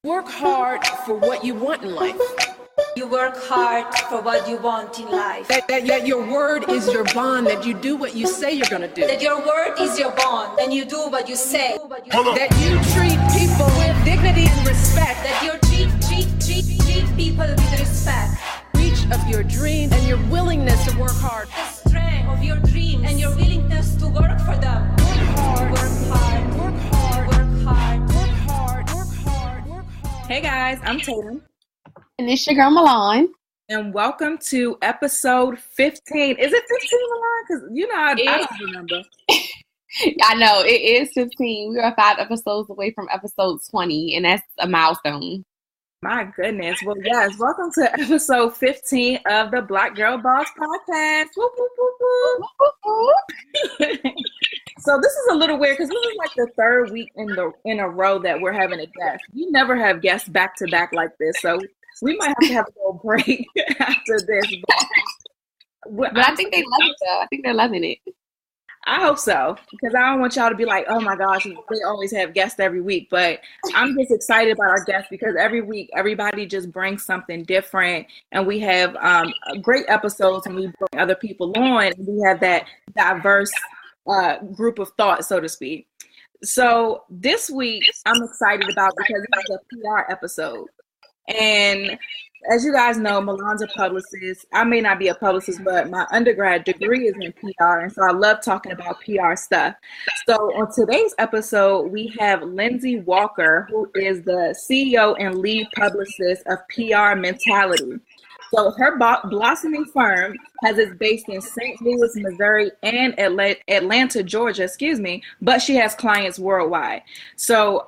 Work hard for what you want in life. You work hard for what you want in life. That your word is your bond, that you do what you say you're going to do. That your word is your bond, and you do what you say. That you treat people with dignity and respect. That you treat people with respect. Reach of your dreams and your willingness to work hard. The strength of your dreams and your willingness to work for them. Work hard. Work hard. Work hard. Work hard. Work hard. Work hard. Work hard. Hey guys, I'm Tatum. And it's your girl Milan. And welcome to episode 15. Is it 15, Milan? Because I don't remember. I know, it is 15. We are 5 episodes away from episode 20, and that's a milestone. My goodness. Well, yes, welcome to episode 15 of the Black Girl Boss Podcast. Whoop, whoop, whoop, whoop. So this is a little weird because this is like the third week in a row that we're having a guest. We never have guests back to back like this, so we might have a little break after this. But I think they love it though. I think they're loving it. I hope so, because I don't want y'all to be like, oh my gosh, they always have guests every week. But I'm just excited about our guests because every week everybody just brings something different, and we have great episodes, and we bring other people on, and we have that diverse group of thought, so to speak. So this week I'm excited about because it's a PR episode. And as you guys know, Milan's a publicist. I may not be a publicist, but my undergrad degree is in PR, and so I love talking about PR stuff. So on today's episode, we have Lindsey Walker, who is the CEO and lead publicist of PR Mentality. So her blossoming firm has its base in St. Louis, Missouri, and Atlanta, Georgia, but she has clients worldwide. So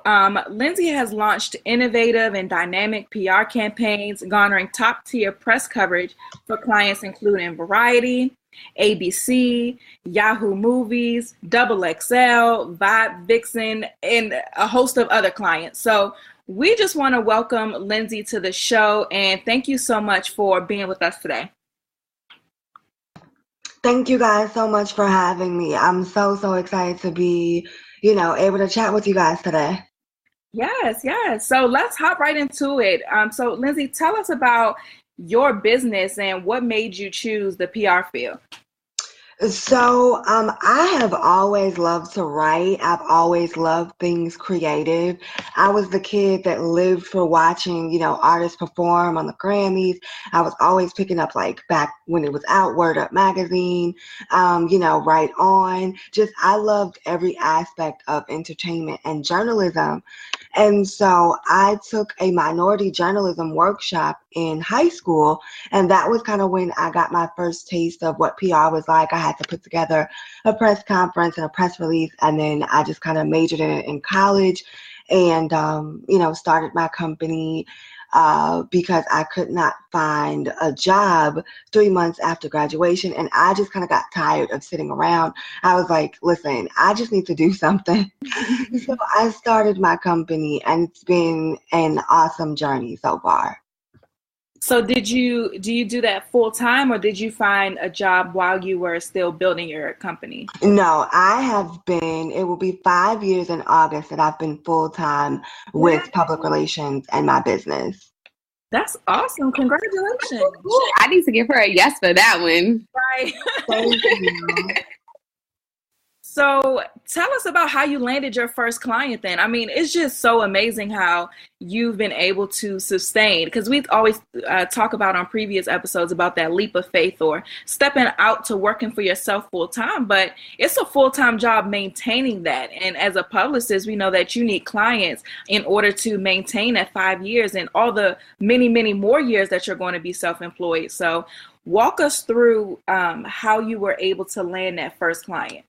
Lindsey has launched innovative and dynamic PR campaigns, garnering top-tier press coverage for clients including Variety, ABC, Yahoo Movies, XXL, Vibe Vixen, and a host of other clients. So we just want to welcome Lindsey to the show, and thank you so much for being with us today. Thank you guys so much for having me. I'm so excited to be, able to chat with you guys today. Yes. So let's hop right into it. So Lindsey, tell us about your business and what made you choose the PR field. So I have always loved to write. I've always loved things creative. I was the kid that lived for watching, artists perform on the Grammys. I was always picking up, like, back when it was out, Word Up magazine, Right On. I loved every aspect of entertainment and journalism. And so I took a minority journalism workshop in high school, and that was kind of when I got my first taste of what PR was like. I had to put together a press conference and a press release, and then I just kind of majored in it in college and, started my company because I could not find a job 3 months after graduation, and I just kind of got tired of sitting around. I was like, listen, I just need to do something. So I started my company, and it's been an awesome journey so far. So do you do that full time, or did you find a job while you were still building your company? No, it will be 5 years in August that I've been full time with public relations and my business. That's awesome. Congratulations. I need to give her a yes for that one. Right. Thank you. So tell us about how you landed your first client then. I mean, it's just so amazing how you've been able to sustain, because we've always talk about on previous episodes about that leap of faith or stepping out to working for yourself full time, but it's a full-time job maintaining that. And as a publicist, we know that you need clients in order to maintain that 5 years and all the many, many more years that you're going to be self-employed. So walk us through how you were able to land that first client.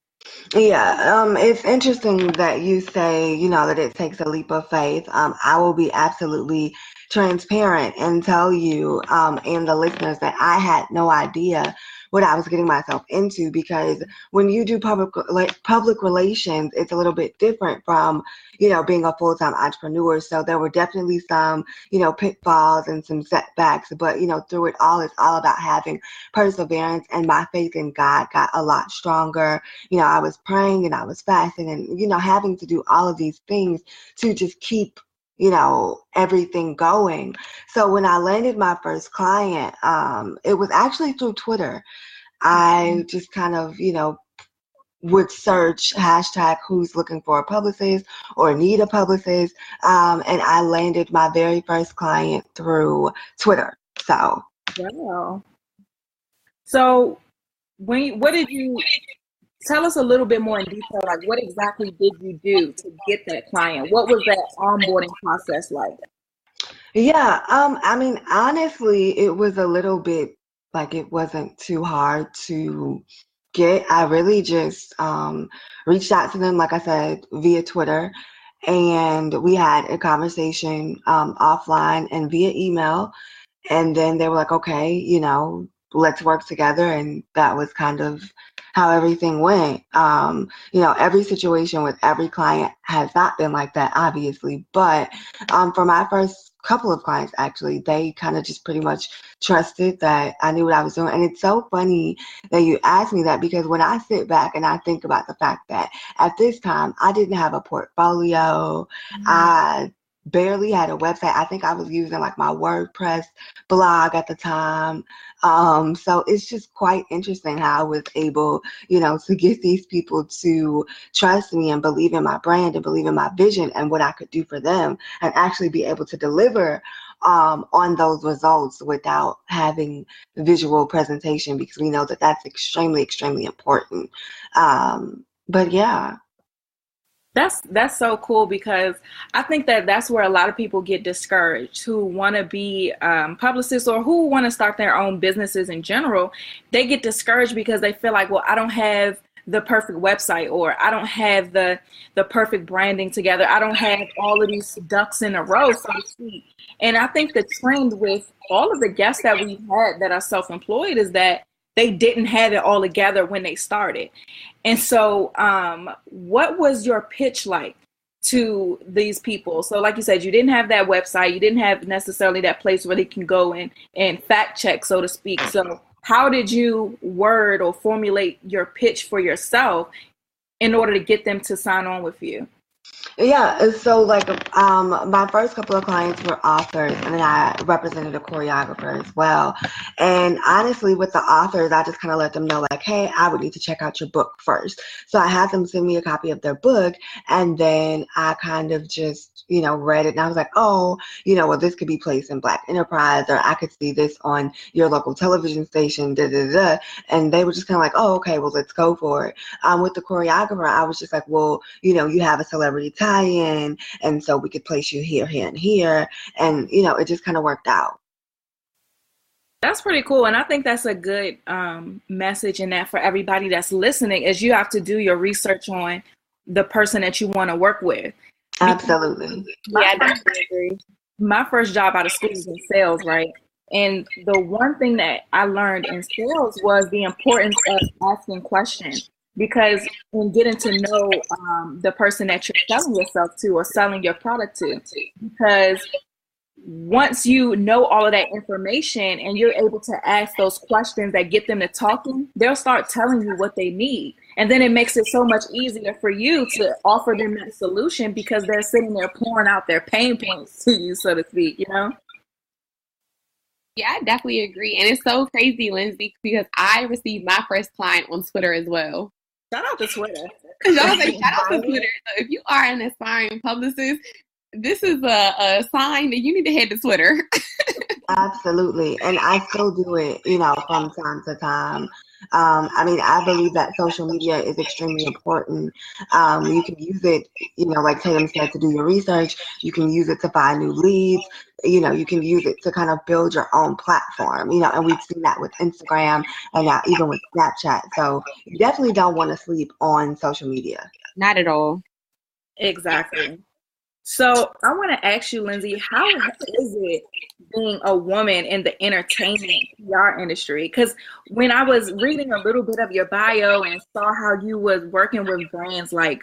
Yeah, it's interesting that you say, that it takes a leap of faith. I will be absolutely transparent and tell you and the listeners that I had no idea what I was getting myself into, because when you do public relations, it's a little bit different from, being a full-time entrepreneur. So there were definitely some, pitfalls and some setbacks, but, through it all, it's all about having perseverance, and my faith in God got a lot stronger. I was praying and I was fasting and, having to do all of these things to just keep everything going. So when I landed my first client, it was actually through Twitter. I just kind of, would search hashtag who's looking for a publicist or need a publicist. And I landed my very first client through Twitter. So. Wow. So what did you tell us a little bit more in detail? Like, what exactly did you do to get that client? What was that onboarding process like? Yeah. Honestly, it was a little bit like it wasn't too hard to get. I really just reached out to them, like I said, via Twitter, and we had a conversation offline and via email, and then they were like, okay, let's work together, and that was kind of how everything went. Every situation with every client has not been like that, obviously, but for my first couple of clients, actually, they kind of just pretty much trusted that I knew what I was doing. And it's so funny that you asked me that, because when I sit back and I think about the fact that at this time I didn't have a portfolio, I barely had a website. I think I was using like my WordPress blog at the time. So it's just quite interesting how I was able, to get these people to trust me and believe in my brand and believe in my vision and what I could do for them, and actually be able to deliver on those results without having visual presentation, because we know that that's extremely, extremely important. But yeah. That's so cool, because I think that's where a lot of people get discouraged who want to be publicists or who want to start their own businesses in general. They get discouraged because they feel like, well, I don't have the perfect website, or I don't have the perfect branding together. I don't have all of these ducks in a row, so to speak. And I think the trend with all of the guests that we've had that are self-employed is that they didn't have it all together when they started. And so what was your pitch like to these people? So like you said, you didn't have that website. You didn't have necessarily that place where they can go and fact check, so to speak. So how did you word or formulate your pitch for yourself in order to get them to sign on with you? Yeah, so like my first couple of clients were authors, and then I represented a choreographer as well. And honestly, with the authors, I just kind of let them know, like, hey, I would need to check out your book first. So I had them send me a copy of their book, and then I kind of just, read it, and I was like, oh, well, this could be placed in Black Enterprise, or I could see this on your local television station, da da da. And they were just kind of like, oh, okay, well, let's go for it. With the choreographer, I was just like, well, you have a celebrity tie-in, and so we could place you here, here, and here, and it just kind of worked out. That's pretty cool, and I think that's a good message in that for everybody that's listening, is you have to do your research on the person that you want to work with. Absolutely. Yeah, I definitely agree. My first job out of school was in sales, right? And the one thing that I learned in sales was the importance of asking questions. Because in getting to know the person that you're selling yourself to or selling your product to, because once you know all of that information and you're able to ask those questions that get them to talking, they'll start telling you what they need. And then it makes it so much easier for you to offer them that solution, because they're sitting there pouring out their pain points to you, so to speak, Yeah, I definitely agree. And it's so crazy, Lindsey, because I received my first client on Twitter as well. Shout out to Twitter. Shout out to Twitter. So if you are an aspiring publicist, this is a sign that you need to head to Twitter. Absolutely. And I still do it, from time to time. I believe that social media is extremely important. You can use it, like Tatum said, to do your research. You can use it to find new leads. You can use it to kind of build your own platform, and we've seen that with Instagram and now even with Snapchat. So you definitely don't want to sleep on social media. Not at all. Exactly. So I want to ask you, Lindsey, how is it being a woman in the entertainment PR industry? Because when I was reading a little bit of your bio and saw how you was working with brands like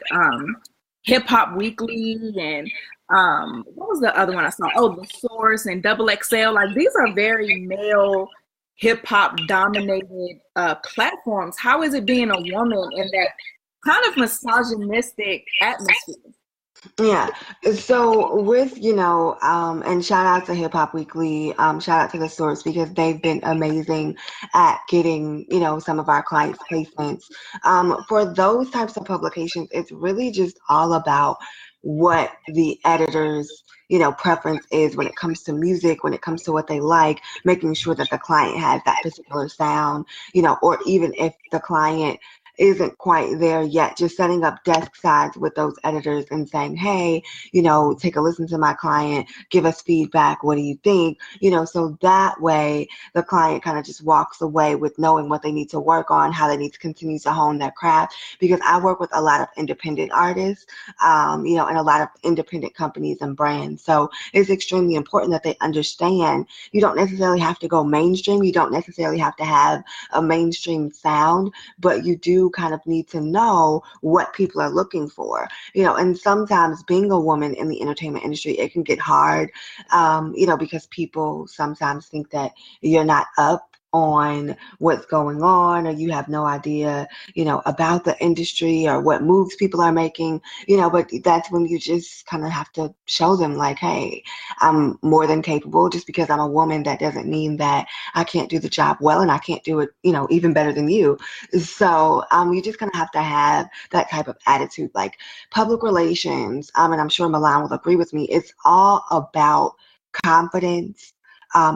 Hip Hop Weekly and what was the other one I saw? Oh, The Source and Double XL. Like, these are very male hip hop dominated platforms. How is it being a woman in that kind of misogynistic atmosphere? Yeah. So with, and shout out to Hip Hop Weekly, shout out to the source because they've been amazing at getting, some of our clients placements. For those types of publications, it's really just all about what the editor's, preference is when it comes to music, when it comes to what they like, making sure that the client has that particular sound, or even if the client isn't quite there yet, just setting up desk sides with those editors and saying, hey, take a listen to my client, give us feedback, what do you think? So that way the client kind of just walks away with knowing what they need to work on, how they need to continue to hone their craft. Because I work with a lot of independent artists, and a lot of independent companies and brands. So it's extremely important that they understand you don't necessarily have to go mainstream. You don't necessarily have to have a mainstream sound, but you do kind of need to know what people are looking for, and sometimes being a woman in the entertainment industry, it can get hard, because people sometimes think that you're not up on what's going on, or you have no idea, about the industry or what moves people are making, but that's when you just kind of have to show them like, hey, I'm more than capable. Just because I'm a woman, that doesn't mean that I can't do the job well, and I can't do it, even better than you. So you just kind of have to have that type of attitude. Like public relations, and I'm sure Milan will agree with me, it's all about confidence,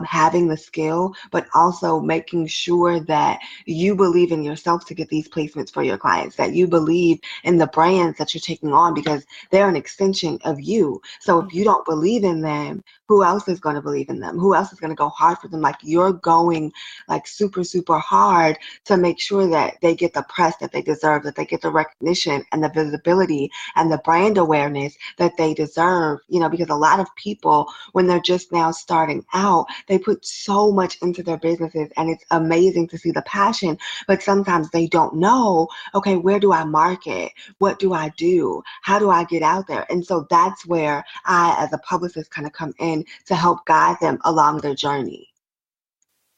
having the skill, but also making sure that you believe in yourself to get these placements for your clients, that you believe in the brands that you're taking on because they're an extension of you. So if you don't believe in them, who else is going to believe in them? Who else is going to go hard for them? Like you're going like super, super hard to make sure that they get the press that they deserve, that they get the recognition and the visibility and the brand awareness that they deserve, because a lot of people, when they're just now starting out, they put so much into their businesses, and it's amazing to see the passion, but sometimes they don't know, okay, where do I market? What do I do? How do I get out there? And so that's where I, as a publicist, kind of come in to help guide them along their journey.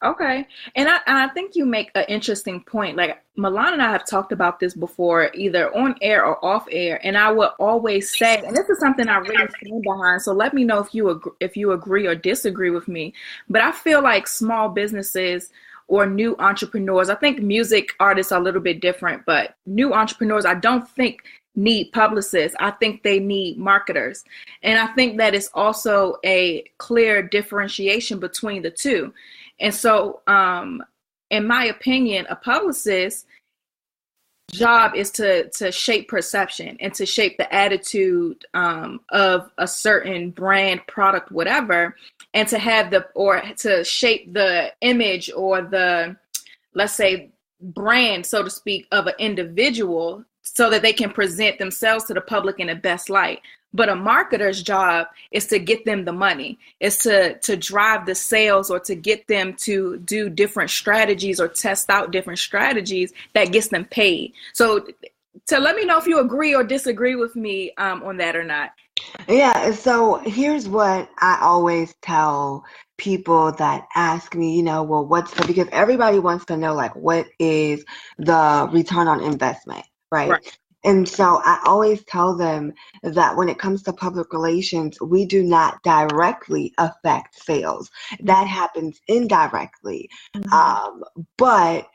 Okay. And I think you make an interesting point. Like Milan and I have talked about this before, either on air or off air. And I will always say, and this is something I really stand behind, so let me know if you agree or disagree with me. But I feel like small businesses or new entrepreneurs, I think music artists are a little bit different, but new entrepreneurs, I don't think need publicists. I think they need marketers. And I think that it's also a clear differentiation between the two. And so, in my opinion, a publicist's job is to shape perception and to shape the attitude of a certain brand, product, whatever, and to shape the image or the, let's say, brand, so to speak, of an individual so that they can present themselves to the public in the best light. But a marketer's job is to get them the money, is to drive the sales, or to get them to do different strategies or test out different strategies that gets them paid. So let me know if you agree or disagree with me on that or not. Yeah, so here's what I always tell people that ask me, well, because everybody wants to know, like, what is the return on investment, right? And so I always tell them that when it comes to public relations, we do not directly affect sales. That happens indirectly. But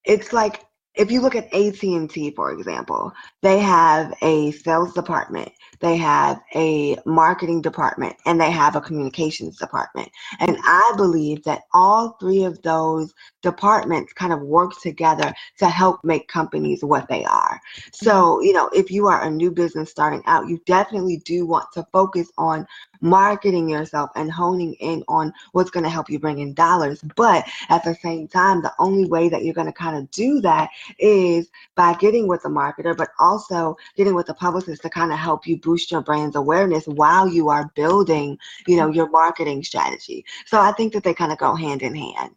it's like, if you look at AT&T, for example, they have a sales department, they have a marketing department, and they have a communications department. And I believe that all three of those departments kind of work together to help make companies what they are. So, if you are a new business starting out, you definitely do want to focus on marketing yourself and honing in on what's going to help you bring in dollars. But at the same time, the only way that you're going to kind of do that is by getting with a marketer, but also getting with a publicist to kind of help you boost your brand's awareness while you are building, your marketing strategy. So I think that they kind of go hand in hand.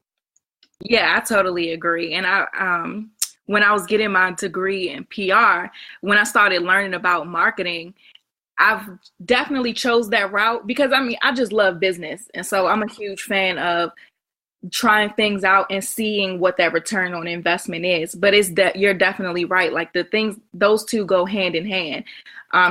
Yeah, I totally agree. And when I was getting my degree in PR, when I started learning about marketing, I've definitely chose that route because I just love business. And so I'm a huge fan of trying things out and seeing what that return on investment is. But it's that you're definitely right. Like those two go hand in hand.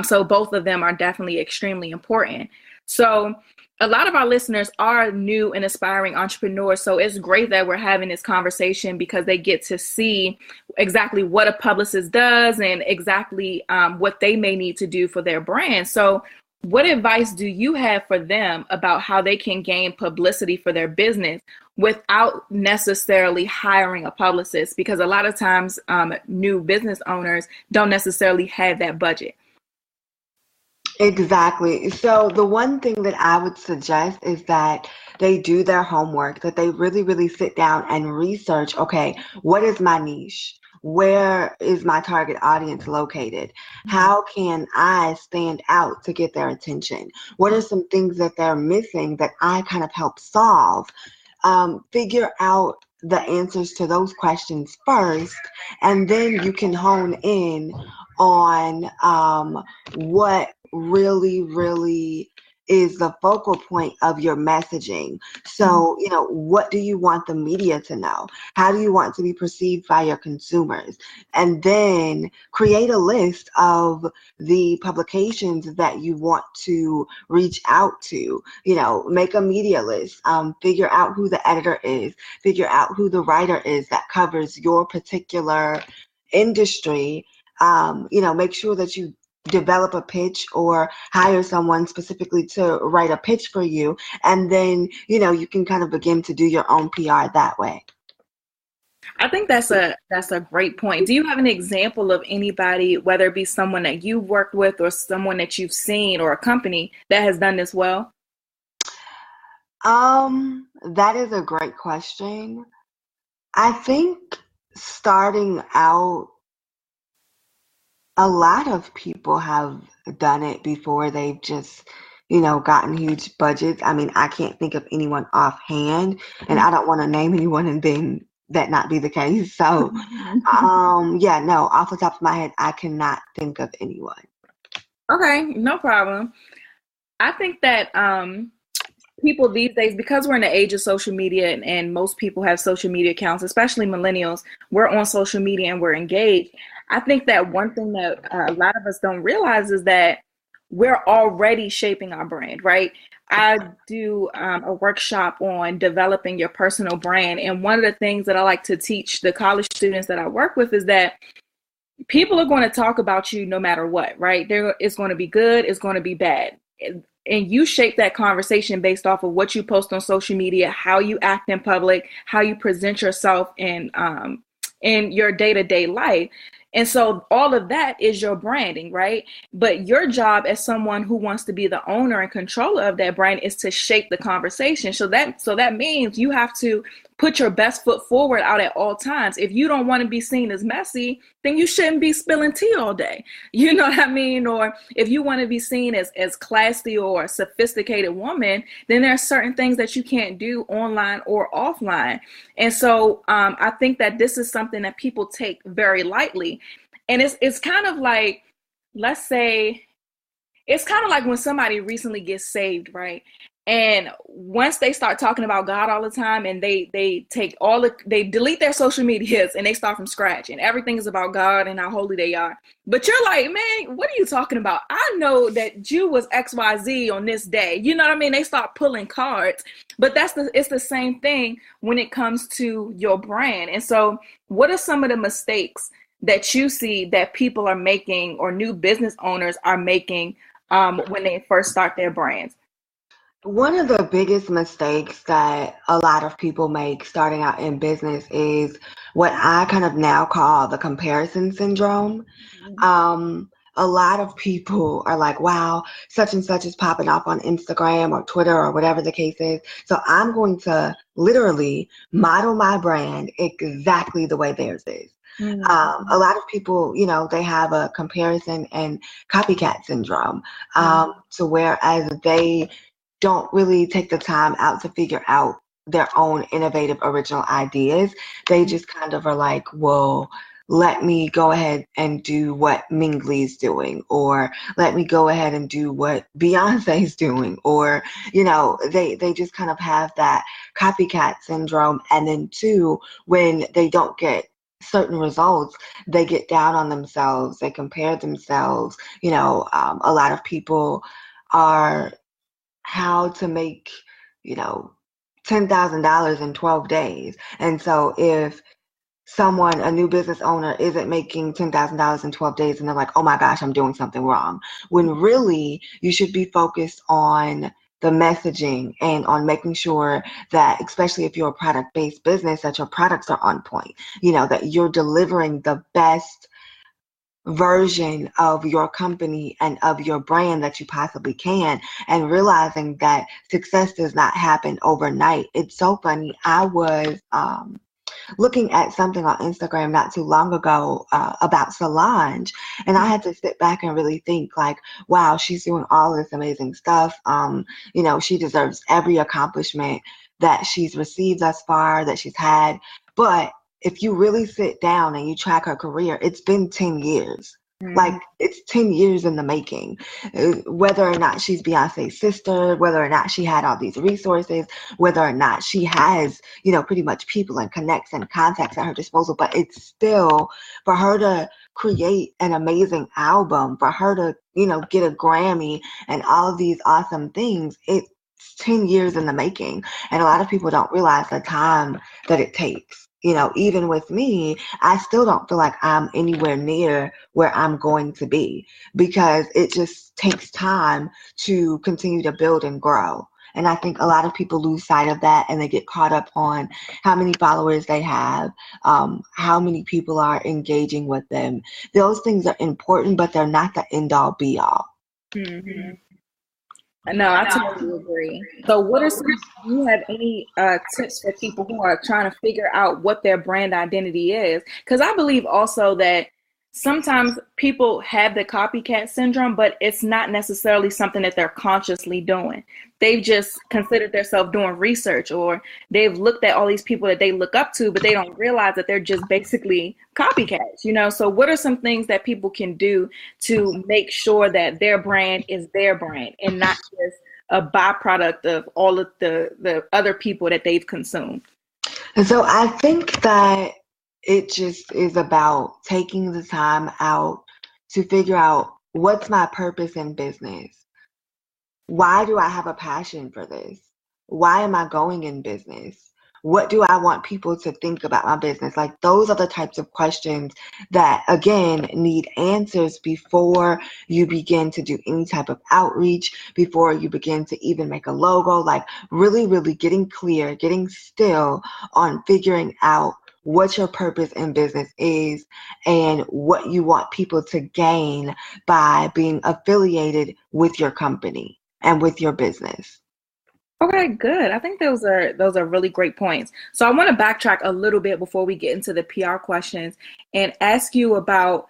So both of them are definitely extremely important. So a lot of our listeners are new and aspiring entrepreneurs. So it's great that we're having this conversation because they get to see exactly what a publicist does and exactly what they may need to do for their brand. So what advice do you have for them about how they can gain publicity for their business without necessarily hiring a publicist? Because a lot of times new business owners don't necessarily have that budget. Exactly. So the one thing that I would suggest is that they do their homework, that they really, really sit down and research, okay, what is my niche? Where is my target audience located? How can I stand out to get their attention? What are some things that they're missing that I kind of help solve? Figure out the answers to those questions first, and then you can hone in on what really is the focal point of your messaging. So, what do you want the media to know? How do you want to be perceived by your consumers? And then create a list of the publications that you want to reach out to. Make a media list, figure out who the editor is, figure out who the writer is that covers your particular industry. Make sure that you develop a pitch or hire someone specifically to write a pitch for you. And then, you can kind of begin to do your own PR that way. I think that's a great point. Do you have an example of anybody, whether it be someone that you've worked with or someone that you've seen or a company that has done this well? That is a great question. I think starting out, a lot of people have done it before. They've just, gotten huge budgets. I mean, I can't think of anyone offhand, and I don't want to name anyone and then that not be the case. So, off the top of my head, I cannot think of anyone. Okay, no problem. I think that people these days, because we're in the age of social media and most people have social media accounts, especially millennials, we're on social media and we're engaged. I think that one thing that a lot of us don't realize is that we're already shaping our brand, right? I do a workshop on developing your personal brand. And one of the things that I like to teach the college students that I work with is that people are going to talk about you no matter what, right? It's going to be good, it's going to be bad. And you shape that conversation based off of what you post on social media, how you act in public, how you present yourself in your day-to-day life. And so all of that is your branding, right? But your job as someone who wants to be the owner and controller of that brand is to shape the conversation. So that means you have to put your best foot forward out at all times. If you don't want to be seen as messy, then you shouldn't be spilling tea all day. You know what I mean? Or if you want to be seen as classy or a sophisticated woman, then there are certain things that you can't do online or offline. And so I think that this is something that people take very lightly. And it's kind of like, let's say, it's kind of like when somebody recently gets saved, right? And once they start talking about God all the time and they delete their social medias and they start from scratch and everything is about God and how holy they are. But you're like, man, what are you talking about? I know that you was XYZ on this day. You know what I mean? They start pulling cards, but it's the same thing when it comes to your brand. And so what are some of the mistakes that you see that people are making or new business owners are making when they first start their brands? One of the biggest mistakes that a lot of people make starting out in business is what I kind of now call the comparison syndrome. A lot of people are like, wow, such and such is popping up on Instagram or Twitter or whatever the case is. So I'm going to literally model my brand exactly the way theirs is. A lot of people, they have a comparison and copycat syndrome, to whereas they don't really take the time out to figure out their own innovative, original ideas. They just kind of are like, well, let me go ahead and do what Mingley's doing, or let me go ahead and do what Beyonce's doing, or, they just kind of have that copycat syndrome. And then two, when they don't get certain results, they get down on themselves, they compare themselves. A lot of people are how to make, $10,000 in 12 days. And so if a new business owner isn't making $10,000 in 12 days and they're like, oh my gosh, I'm doing something wrong. When really you should be focused on the messaging and on making sure that, especially if you're a product-based business, that your products are on point, that you're delivering the best version of your company and of your brand that you possibly can, and realizing that success does not happen overnight. It's so funny. I was looking at something on Instagram not too long ago about Solange, and I had to sit back and really think like, wow, she's doing all this amazing stuff. She deserves every accomplishment that she's received thus far, that she's had. But if you really sit down and you track her career, it's been 10 years. Like, it's 10 years in the making. Whether or not she's Beyonce's sister, whether or not she had all these resources, whether or not she has, pretty much people and connects and contacts at her disposal, but it's still, for her to create an amazing album, for her to, get a Grammy and all of these awesome things, it's 10 years in the making. And a lot of people don't realize the time that it takes. Even with me, I still don't feel like I'm anywhere near where I'm going to be, because it just takes time to continue to build and grow. And I think a lot of people lose sight of that, and they get caught up on how many followers they have, how many people are engaging with them. Those things are important, but they're not the end all be all. Mm-hmm. No, I totally agree. So what are do you have any tips for people who are trying to figure out what their brand identity is? Because I believe also that sometimes people have the copycat syndrome, but it's not necessarily something that they're consciously doing. They've just considered themselves doing research, or they've looked at all these people that they look up to, but they don't realize that they're just basically copycats, So what are some things that people can do to make sure that their brand is their brand and not just a byproduct of all of the other people that they've consumed? And so I think that it just is about taking the time out to figure out, what's my purpose in business? Why do I have a passion for this? Why am I going in business? What do I want people to think about my business? Like, those are the types of questions that, again, need answers before you begin to do any type of outreach, before you begin to even make a logo. Like, really, really getting clear, getting still on figuring out what your purpose in business is and what you want people to gain by being affiliated with your company and with your business. Okay, good. I think those are really great points. So I want to backtrack a little bit before we get into the PR questions and ask you about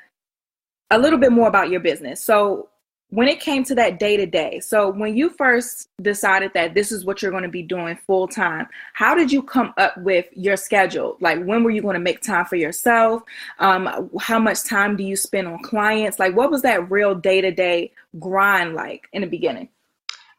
a little bit more about your business. So when it came to that day-to-day, so when you first decided that this is what you're going to be doing full time, how did you come up with your schedule? Like, when were you going to make time for yourself? How much time do you spend on clients? Like, what was that real day-to-day grind like in the beginning?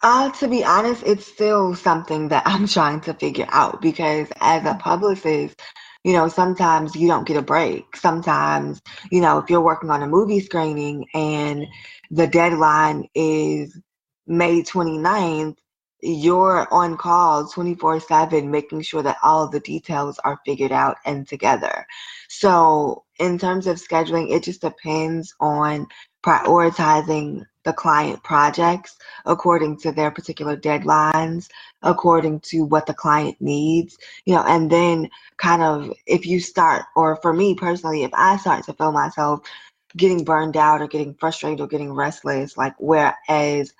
To be honest, it's still something that I'm trying to figure out, because as a publicist, sometimes you don't get a break. Sometimes, if you're working on a movie screening and the deadline is May 29th, you're on call 24/7, making sure that all of the details are figured out and together. So in terms of scheduling, it just depends on prioritizing the client projects according to their particular deadlines, according to what the client needs, and then kind of, if you start, or for me personally, if I start to feel myself getting burned out or getting frustrated or getting restless, like, whereas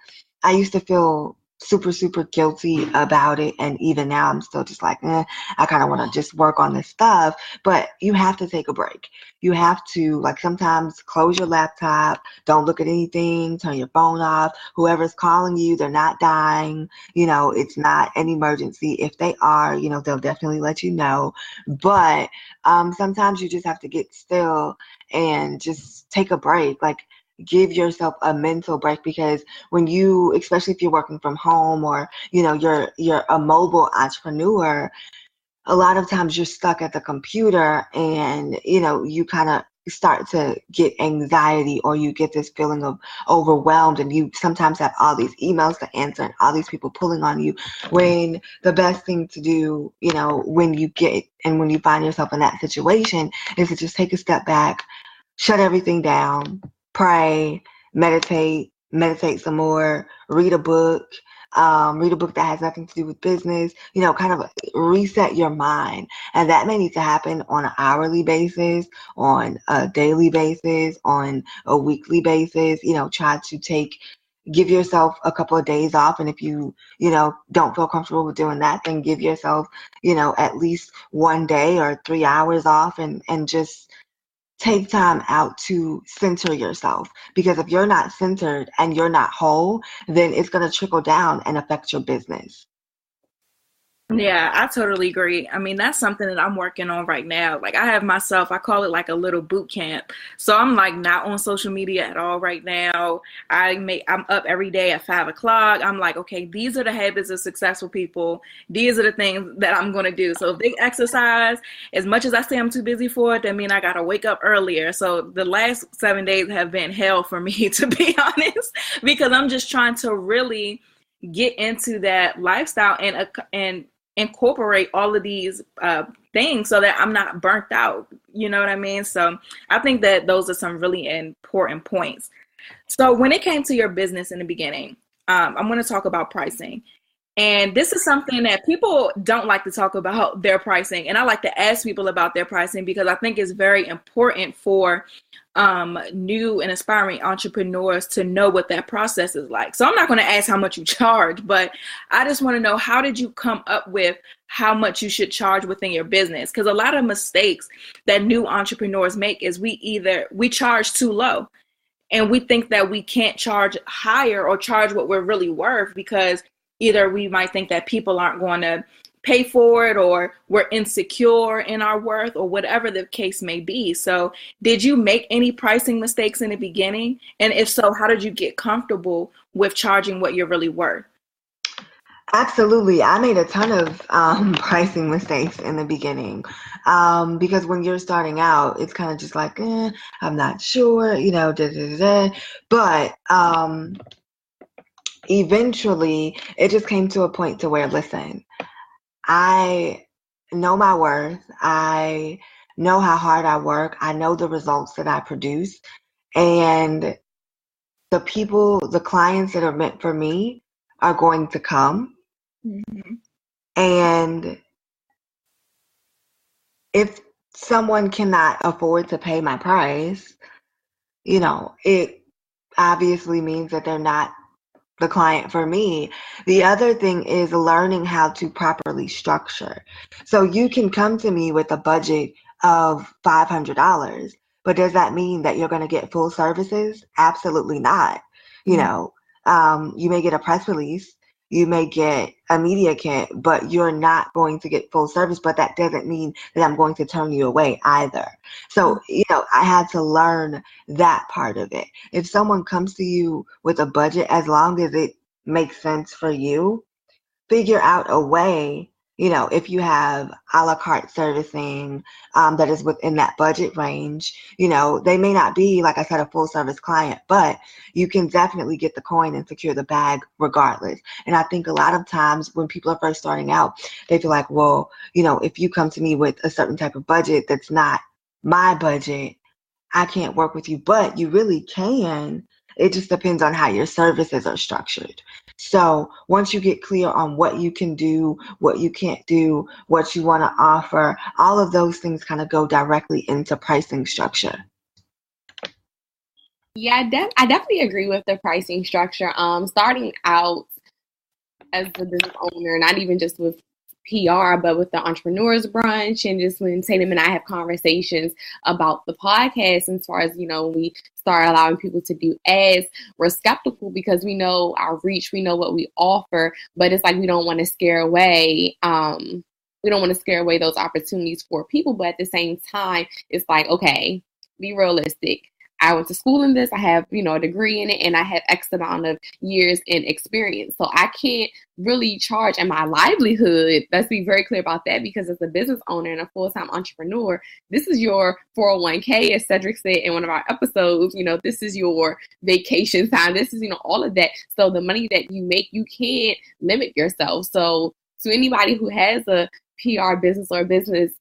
I used to feel super guilty about it. And even now I'm still just like, I kind of want to just work on this stuff. But you have to take a break. You have to, like, sometimes close your laptop, don't look at anything, turn your phone off. Whoever's calling you, they're not dying. It's not an emergency. If they are, they'll definitely let you know. But sometimes you just have to get still and just take a break. Like, give yourself a mental break, because when you, especially if you're working from home or, you're a mobile entrepreneur, a lot of times you're stuck at the computer and, you kind of start to get anxiety, or you get this feeling of overwhelmed, and you sometimes have all these emails to answer and all these people pulling on you, when the best thing to do, when you find yourself in that situation, is to just take a step back, shut everything down, pray, meditate some more, read a book that has nothing to do with business, kind of reset your mind. And that may need to happen on an hourly basis, on a daily basis, on a weekly basis. Try to give yourself a couple of days off. And if you, don't feel comfortable with doing that, then give yourself, at least one day or 3 hours off, and just take time out to center yourself. Because if you're not centered and you're not whole, then it's going to trickle down and affect your business. Yeah, I totally agree. I mean, that's something that I'm working on right now. Like, I have myself, I call it like a little boot camp. So I'm like not on social media at all right now. I'm up every day at 5 o'clock. I'm like, okay, these are the habits of successful people. These are the things that I'm going to do. So if they exercise, as much as I say I'm too busy for it, that means I got to wake up earlier. So the last 7 days have been hell for me, to be honest, because I'm just trying to really get into that lifestyle and incorporate all of these things so that I'm not burnt out. You know what I mean? So I think that those are some really important points. So when it came to your business in the beginning, I'm going to talk about pricing. And this is something that people don't like to talk about, their pricing. And I like to ask people about their pricing, because I think it's very important for new and aspiring entrepreneurs to know what that process is like. So I'm not going to ask how much you charge, but I just want to know, how did you come up with how much you should charge within your business? Because a lot of mistakes that new entrepreneurs make is we charge too low, and we think that we can't charge higher or charge what we're really worth, because either we might think that people aren't going to pay for it, or we're insecure in our worth, or whatever the case may be. So did you make any pricing mistakes in the beginning? And if so, how did you get comfortable with charging what you're really worth? Absolutely. I made a ton of pricing mistakes in the beginning, because when you're starting out, it's kind of just like, I'm not sure, But eventually, it just came to a point to where, listen, I know my worth. I know how hard I work. I know the results that I produce. And the clients that are meant for me are going to come. Mm-hmm. And if someone cannot afford to pay my price, it obviously means that they're not the client for me. The other thing is learning how to properly structure. So you can come to me with a budget of $500, but does that mean that you're going to get full services? Absolutely not. You may get a press release, you may get a media kit, but you're not going to get full service. But that doesn't mean that I'm going to turn you away either. So, I had to learn that part of it. If someone comes to you with a budget, as long as it makes sense for you, figure out a way. If you have a la carte servicing that is within that budget range, they may not be, like I said, a full service client, but you can definitely get the coin and secure the bag regardless. And I think a lot of times when people are first starting out, they feel like, well, if you come to me with a certain type of budget that's not my budget, I can't work with you. But you really can. It just depends on how your services are structured. So once you get clear on what you can do, what you can't do, what you want to offer, all of those things kind of go directly into pricing structure. Yeah, I definitely agree with the pricing structure. Starting out, as the business owner, not even just with PR, but with the Entrepreneurs Brunch, and just when Tatum and I have conversations about the podcast, and as far as, we start allowing people to do ads, we're skeptical because we know our reach, we know what we offer, but it's like we don't want to scare away. We don't want to scare away those opportunities for people, but at the same time, it's like, okay, be realistic. I went to school in this. I have, a degree in it, and I have X amount of years in experience. So I can't really charge in my livelihood. Let's be very clear about that, because as a business owner and a full-time entrepreneur, this is your 401k, as Cedric said in one of our episodes. This is your vacation time. This is, all of that. So the money that you make, you can't limit yourself. So to anybody who has a PR business or business,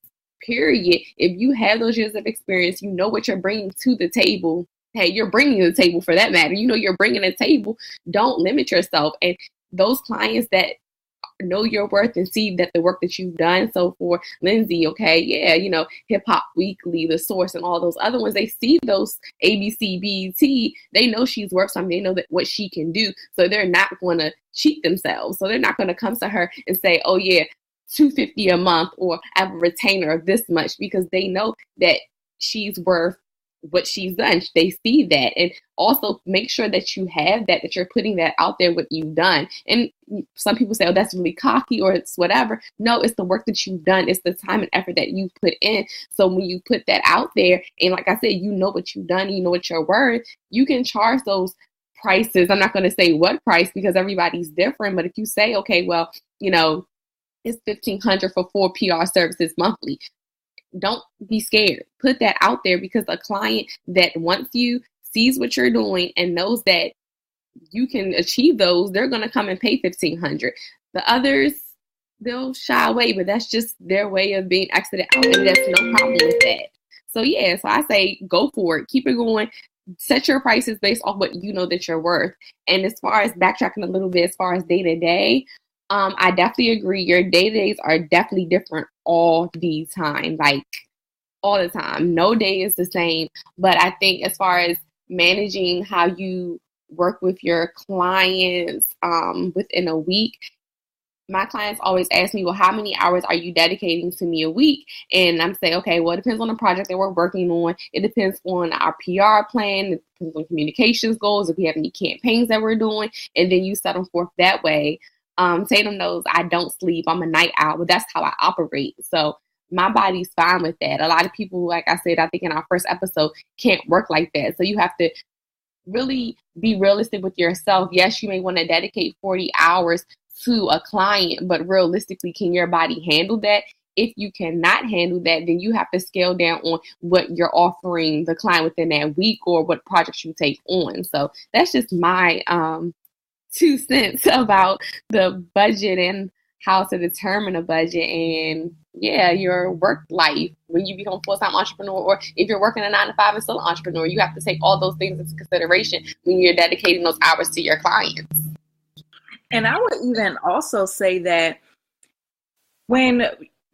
period, if you have those years of experience, you know what you're bringing to the table. Hey, you're bringing the table for that matter. You're bringing a table. Don't limit yourself. And those clients that know your worth and see that the work that you've done. So for Lindsey, okay, yeah, Hip Hop Weekly, The Source, and all those other ones, they see those ABC, BET, they know she's worth something. They know that what she can do. So they're not going to cheat themselves. So they're not going to come to her and say, oh yeah, $250 a month, or I have a retainer of this much, because they know that she's worth what she's done. They see that. And also make sure that you have that you're putting that out there, what you've done. And some people say, oh, that's really cocky, or it's whatever. No, it's the work that you've done. It's the time and effort that you put in. So when you put that out there, and like I said, you know what you've done, you know what you're worth, you can charge those prices. I'm not going to say what price, because everybody's different. But if you say, okay, well, it's $1,500 for 4 PR services monthly. Don't be scared. Put that out there, because a client that wants you, sees what you're doing, and knows that you can achieve those, they're going to come and pay $1,500. The others, they'll shy away, but that's just their way of being exited out, and there's no problem with that. So yeah, so I say go for it. Keep it going. Set your prices based off what you know that you're worth. And as far as backtracking a little bit, as far as day to day, I definitely agree. Your day-to-days are definitely different all the time, like all the time. No day is the same. But I think as far as managing how you work with your clients within a week, my clients always ask me, well, how many hours are you dedicating to me a week? And I'm saying, okay, well, it depends on the project that we're working on. It depends on our PR plan. It depends on communications goals, if we have any campaigns that we're doing. And then you set them forth that way. Tatum knows I don't sleep. I'm a night owl, but that's how I operate. So my body's fine with that. A lot of people, like I said, I think in our first episode, can't work like that. So you have to really be realistic with yourself. Yes, you may want to dedicate 40 hours to a client, but realistically, can your body handle that? If you cannot handle that, then you have to scale down on what you're offering the client within that week, or what projects you take on. So that's just my 2 cents about the budget and how to determine a budget, and your work life when you become a full-time entrepreneur, or if you're working a 9-to-5 and still an entrepreneur. You have to take all those things into consideration when you're dedicating those hours to your clients. And I would even also say that when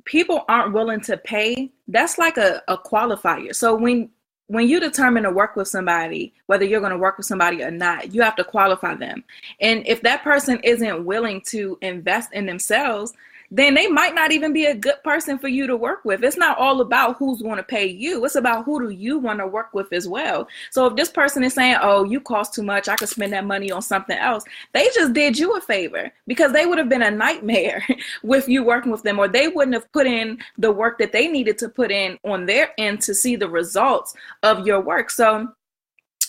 people aren't willing to pay, that's like a qualifier. So when you determine to work with somebody, whether you're going to work with somebody or not, you have to qualify them. And if that person isn't willing to invest in themselves, then they might not even be a good person for you to work with. It's not all about who's going to pay you. It's about who do you want to work with as well. So if this person is saying, oh, you cost too much, I could spend that money on something else, they just did you a favor, because they would have been a nightmare with you working with them, or they wouldn't have put in the work that they needed to put in on their end to see the results of your work. So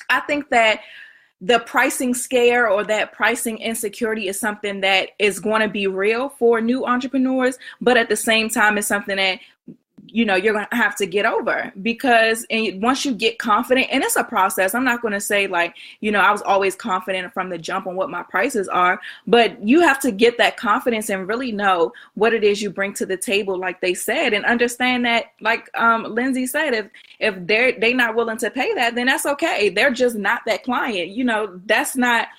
I think that the pricing scare or that pricing insecurity is something that is going to be real for new entrepreneurs, but at the same time, it's something that you're going to have to get over, because once you get confident, and it's a process. I'm not going to say I was always confident from the jump on what my prices are, but you have to get that confidence and really know what it is you bring to the table, like they said, and understand that, like Lindsey said, if they're not willing to pay that, then that's okay. They're just not that client. That's not.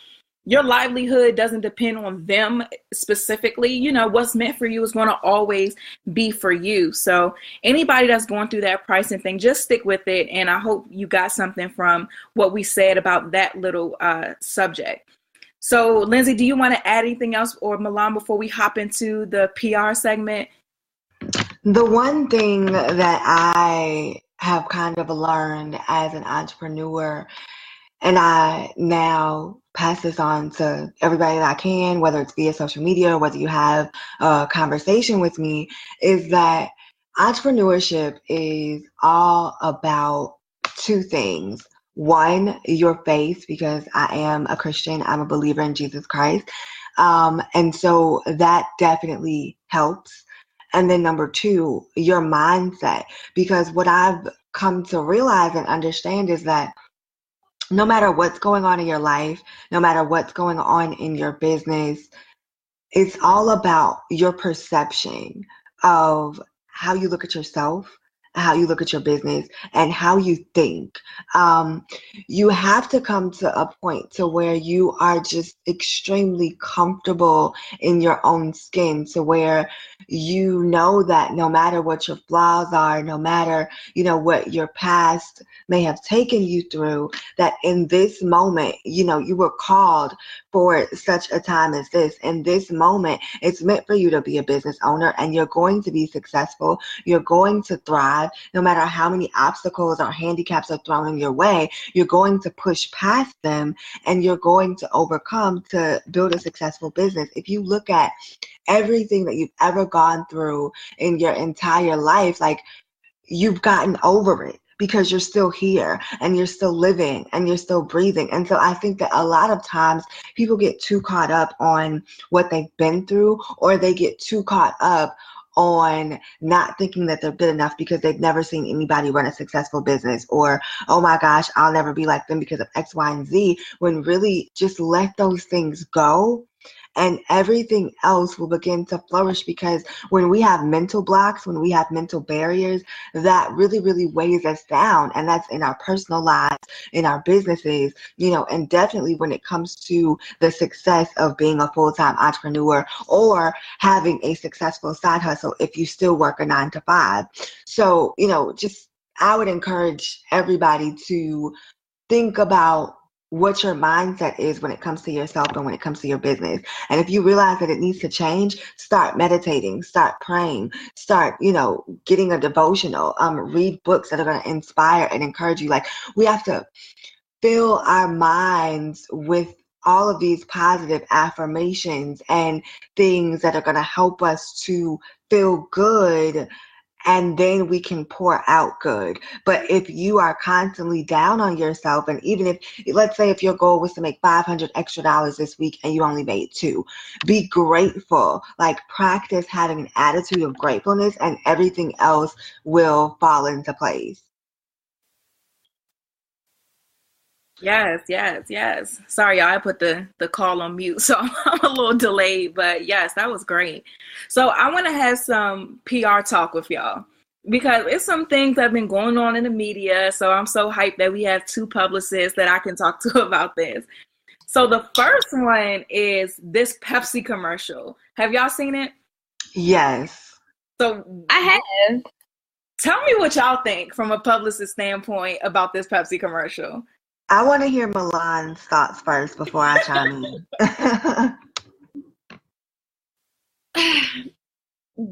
Your livelihood doesn't depend on them specifically. What's meant for you is going to always be for you. So anybody that's going through that pricing thing, just stick with it. And I hope you got something from what we said about that little subject. So, Lindsey, do you want to add anything else, or Milan, before we hop into the PR segment? The one thing that I have kind of learned as an entrepreneur, and I now pass this on to everybody that I can, whether it's via social media or whether you have a conversation with me, is that entrepreneurship is all about two things. One, your faith, because I am a Christian, I'm a believer in Jesus Christ. And so that definitely helps. And then number two, your mindset, because what I've come to realize and understand is that no matter what's going on in your life, no matter what's going on in your business, it's all about your perception of how you look at yourself, how you look at your business, and how you think. You have to come to a point to where you are just extremely comfortable in your own skin, to where you know that no matter what your flaws are, no matter, what your past may have taken you through, that in this moment, you were called for such a time as this. In this moment, it's meant for you to be a business owner, and you're going to be successful. You're going to thrive. No matter how many obstacles or handicaps are thrown in your way, you're going to push past them, and you're going to overcome to build a successful business. If you look at everything that you've ever gone through in your entire life, like, you've gotten over it, because you're still here and you're still living and you're still breathing. And so I think that a lot of times people get too caught up on what they've been through, or they get too caught up on not thinking that they're good enough because they've never seen anybody run a successful business, or, oh my gosh, I'll never be like them because of X, Y, and Z, when really just let those things go. And everything else will begin to flourish, because when we have mental blocks, when we have mental barriers, that really, really weighs us down. And that's in our personal lives, in our businesses, and definitely when it comes to the success of being a full-time entrepreneur or having a successful side hustle if you still work a 9-to-5. So, I would encourage everybody to think about what your mindset is when it comes to yourself and when it comes to your business. And if you realize that it needs to change, start meditating, start praying, start, getting a devotional, read books that are going to inspire and encourage you. Like, we have to fill our minds with all of these positive affirmations and things that are going to help us to feel good, and then we can pour out good. But if you are constantly down on yourself, and even if, let's say if your goal was to make $500 extra this week and you only made $2, be grateful. Like, practice having an attitude of gratefulness, and everything else will fall into place. Yes. Sorry, y'all, I put the call on mute, so I'm a little delayed, but yes, that was great. So I want to have some PR talk with y'all, because it's some things that have been going on in the media. So I'm so hyped that we have two publicists that I can talk to about this. So the first one is this Pepsi commercial. Have y'all seen it? Yes. So I have. Tell me what y'all think from a publicist standpoint about this Pepsi commercial. I want to hear Milan's thoughts first before I chime in.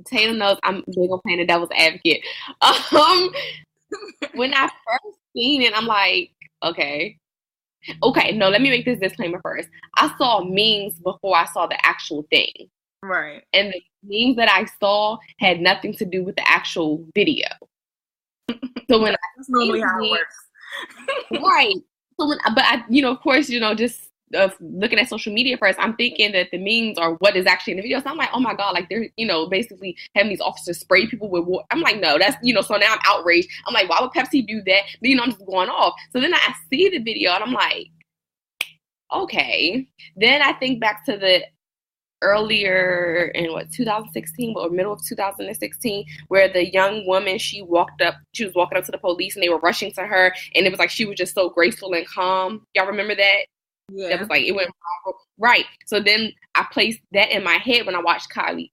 Tatum knows I'm big on playing the devil's advocate. When I first seen it, I'm like, okay, no, let me make this disclaimer first. I saw memes before I saw the actual thing. Right. And the memes that I saw had nothing to do with the actual video. So when that's normally how it works. Right. So of course, just looking at social media first, I'm thinking that the memes are what is actually in the video. So I'm like, oh my God, like they're, basically having these officers spray people with water. I'm like, no, that's, so now I'm outraged. I'm like, why would Pepsi do that? But, I'm just going off. So then I see the video and I'm like, okay. Then I think back to the earlier in 2016 or middle of 2016, where the young woman, she was walking up to the police and they were rushing to her, and it was like she was just so graceful and calm. Y'all remember that? Yeah. That was like, it went right. So then I placed that in my head when I watched Kylie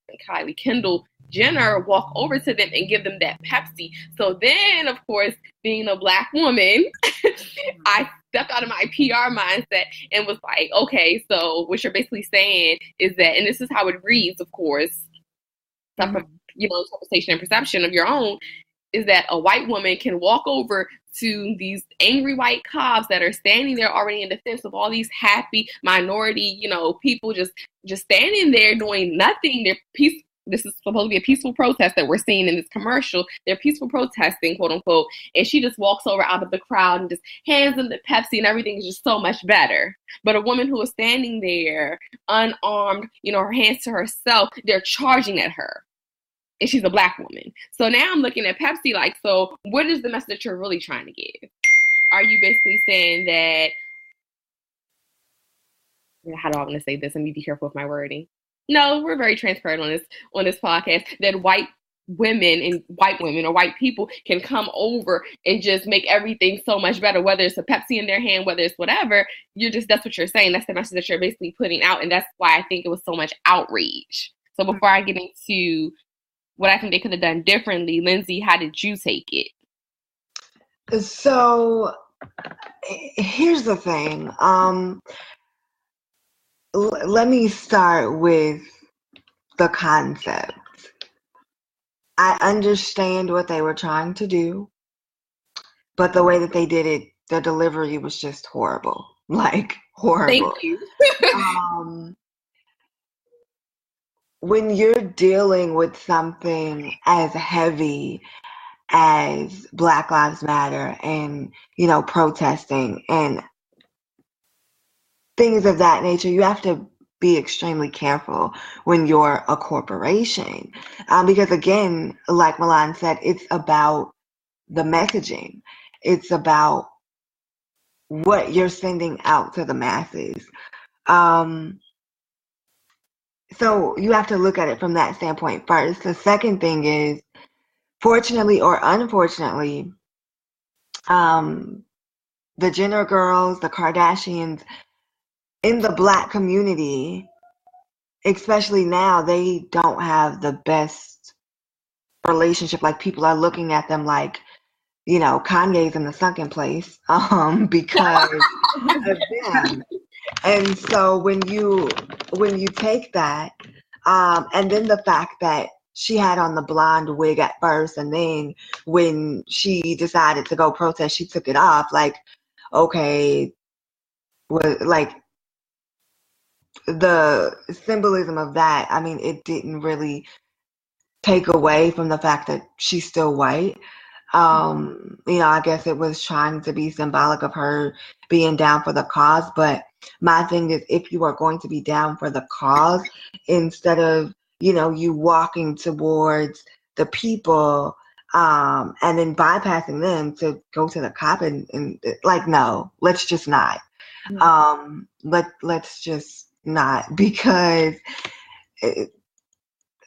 Kendall Jenner walk over to them and give them that Pepsi. So then, of course, being a Black woman, I stepped out of my PR mindset and was like, okay, so what you're basically saying is that, and this is how it reads, of course, interpretation and perception of your own, is that a white woman can walk over to these angry white cops that are standing there already in defense of all these happy minority, people just standing there doing nothing. They're peaceful. This is supposed to be a peaceful protest that we're seeing in this commercial. They're peaceful protesting, quote unquote. And she just walks over out of the crowd and just hands them the Pepsi, and everything is just so much better. But a woman who is standing there unarmed, her hands to herself, they're charging at her. And she's a Black woman. So now I'm looking at Pepsi like, so what is the message that you're really trying to give? Are you basically saying that, how do I want to say this? Let me be careful with my wording. No, we're very transparent on this podcast, that white women or white people can come over and just make everything so much better, whether it's a Pepsi in their hand, whether it's whatever. That's what you're saying. That's the message that you're basically putting out. And that's why I think it was so much outrage. So before I get into what I think they could have done differently, Lindsey, how did you take it? So here's the thing. Let me start with the concept. I understand what they were trying to do, but the way that they did it, the delivery was just horrible. Like, horrible. Thank you. When you're dealing with something as heavy as Black Lives Matter and, protesting and things of that nature, you have to be extremely careful when you're a corporation. Because again, like Milan said, it's about the messaging. It's about what you're sending out to the masses. So you have to look at it from that standpoint first. The second thing is, fortunately or unfortunately, the Jenner girls, the Kardashians, in the Black community, especially now, they don't have the best relationship. Like, people are looking at them like, Kanye's in the sunken place, because of them. And so when you take that, and then the fact that she had on the blonde wig at first, and then when she decided to go protest, she took it off. Like, okay, like, the symbolism of that, I mean, it didn't really take away from the fact that she's still white. I guess it was trying to be symbolic of her being down for the cause. But my thing is, if you are going to be down for the cause, instead of, you walking towards the people, and then bypassing them to go to the cop and like, no, let's just not. Let's just not, because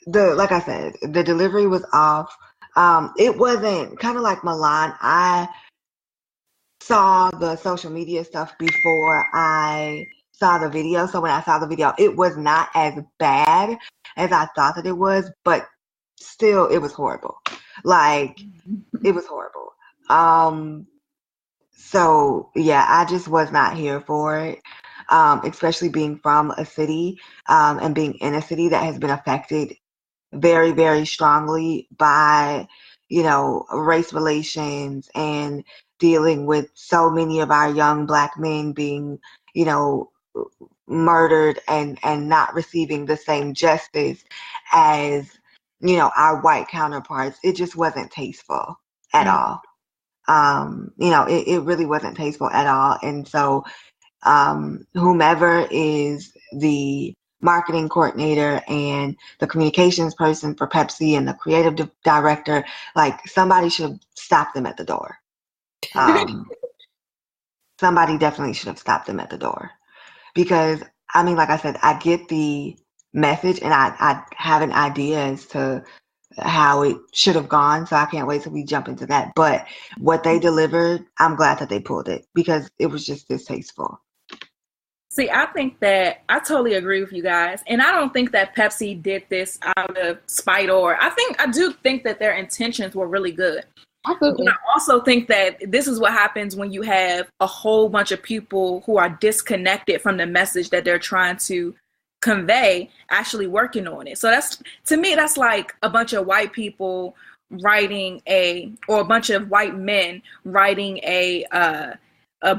like I said, the delivery was off. It wasn't, kind of like Milan, I saw the social media stuff before I saw the video. So when I saw the video, it was not as bad as I thought that it was, but still, it was horrible. Like, it was horrible. So yeah, I just was not here for it. Especially being from a city, and being in a city that has been affected very, very strongly by, race relations, and dealing with so many of our young Black men being, murdered and not receiving the same justice as, our white counterparts. It just wasn't tasteful at all. It really wasn't tasteful at all. And so, whomever is the marketing coordinator and the communications person for Pepsi and the creative director, like, somebody should stop them at the door. Somebody definitely should have stopped them at the door, because, I mean, like I said, I get the message, and I have an idea as to how it should have gone, so I can't wait till we jump into that. But what they delivered, I'm glad that they pulled it, because it was just distasteful. See, I think that I totally agree with you guys. And I don't think that Pepsi did this out of spite, or I do think that their intentions were really good. Absolutely. But I also think that this is what happens when you have a whole bunch of people who are disconnected from the message that they're trying to convey actually working on it. So that's, to me, that's like a bunch of white people writing or a bunch of white men writing a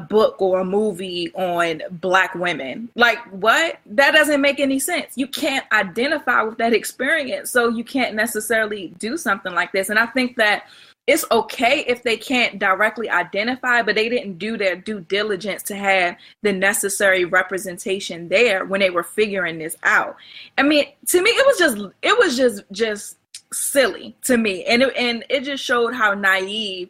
book or a movie on Black women. Like, what? That doesn't make any sense. You can't identify with that experience, so you can't necessarily do something like this. And I think that it's okay if they can't directly identify, but they didn't do their due diligence to have the necessary representation there when they were figuring this out. I mean, to me, it was just silly to me, and it just showed how naive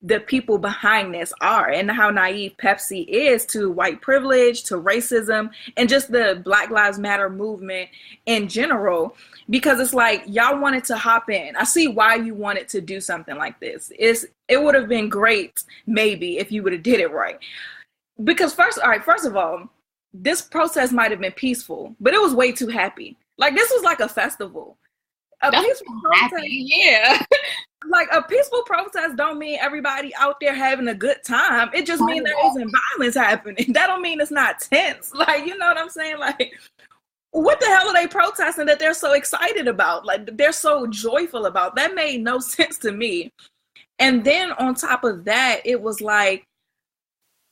the people behind this are, and how naive Pepsi is to white privilege, to racism, and just the Black Lives Matter movement in general. Because it's like, y'all wanted to hop in. I see why you wanted to do something like this. It would have been great, maybe, if you would have did it right. Because first of all, this protest might have been peaceful, but it was way too happy. Like, this was like a festival. That's peaceful protest, yeah. Like, a peaceful protest don't mean everybody out there having a good time. It just means there isn't violence happening. That don't mean it's not tense. Like, you know what I'm saying? Like, what the hell are they protesting that they're so excited about? Like, they're so joyful about? That made no sense to me. And then on top of that, it was like,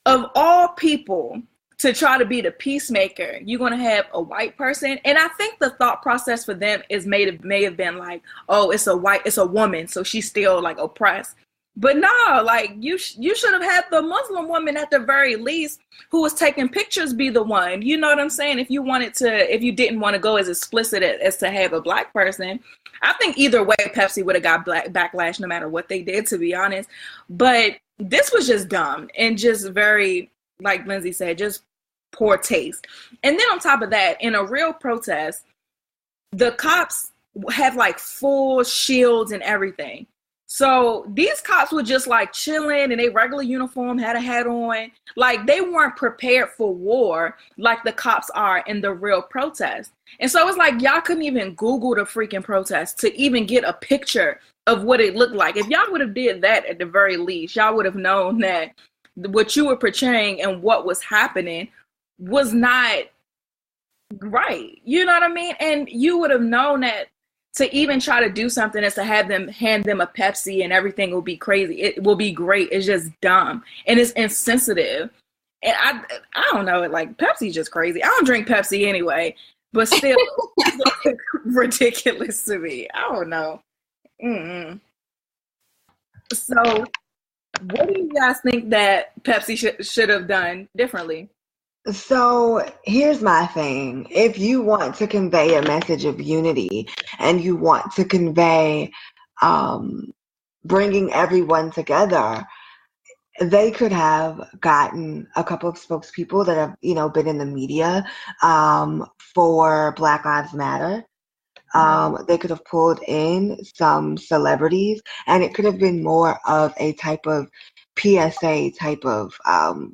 of all people to try to be the peacemaker, you're going to have a white person. And I think the thought process for them may have been like, oh, it's a woman, so she's still like oppressed. But no, like, you should have had the Muslim woman at the very least who was taking pictures be the one. You know what I'm saying? If you didn't want to go as explicit as to have a Black person. I think either way, Pepsi would have got backlash no matter what they did, to be honest. But this was just dumb and just very, like Lindsey said, just poor taste. And then on top of that, in a real protest, the cops have like full shields and everything. So these cops were just like chilling in a regular uniform, had a hat on. Like, they weren't prepared for war like the cops are in the real protest. And so it's like, y'all couldn't even Google the freaking protest to even get a picture of what it looked like. If y'all would have did that at the very least, y'all would have known that what you were portraying and what was happening was not right. You know what I mean? And you would have known that to even try to do something is to have them hand them a Pepsi and everything will be crazy. It will be great. It's just dumb and it's insensitive. And I don't know. Like, Pepsi's just crazy. I don't drink Pepsi anyway, but still, it's like ridiculous to me. I don't know. So, what do you guys think that Pepsi should have done differently? So here's my thing. If you want to convey a message of unity and you want to convey bringing everyone together, they could have gotten a couple of spokespeople that have, been in the media for Black Lives Matter. They could have pulled in some celebrities, and it could have been more of a type of PSA type of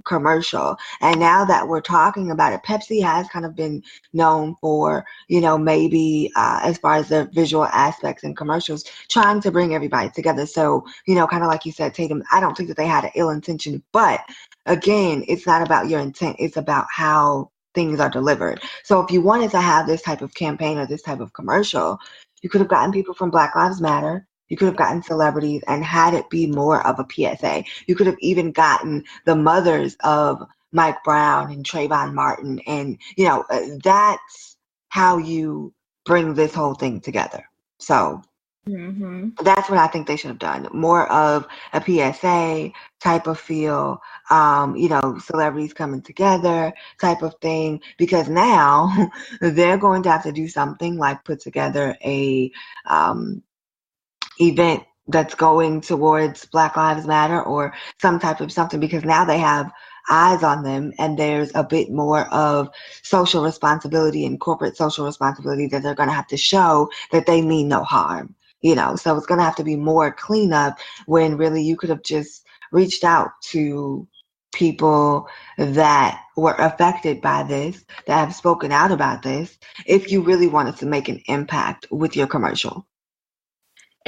commercial. And now that we're talking about it, Pepsi has kind of been known for, maybe as far as the visual aspects and commercials, trying to bring everybody together. So, kind of like you said, Tatum, I don't think that they had an ill intention, but again, it's not about your intent. It's about how things are delivered. So if you wanted to have this type of campaign or this type of commercial, you could have gotten people from Black Lives Matter. You could have gotten celebrities and had it be more of a PSA. You could have even gotten the mothers of Mike Brown and Trayvon Martin. And, that's how you bring this whole thing together. So that's what I think they should have done. More of a PSA type of feel, celebrities coming together type of thing. Because now they're going to have to do something like put together a event that's going towards Black Lives Matter or some type of something, because now they have eyes on them and there's a bit more of social responsibility and corporate social responsibility that they're going to have to show that they mean no harm, so it's going to have to be more cleanup when really you could have just reached out to people that were affected by this, that have spoken out about this, if you really wanted to make an impact with your commercial.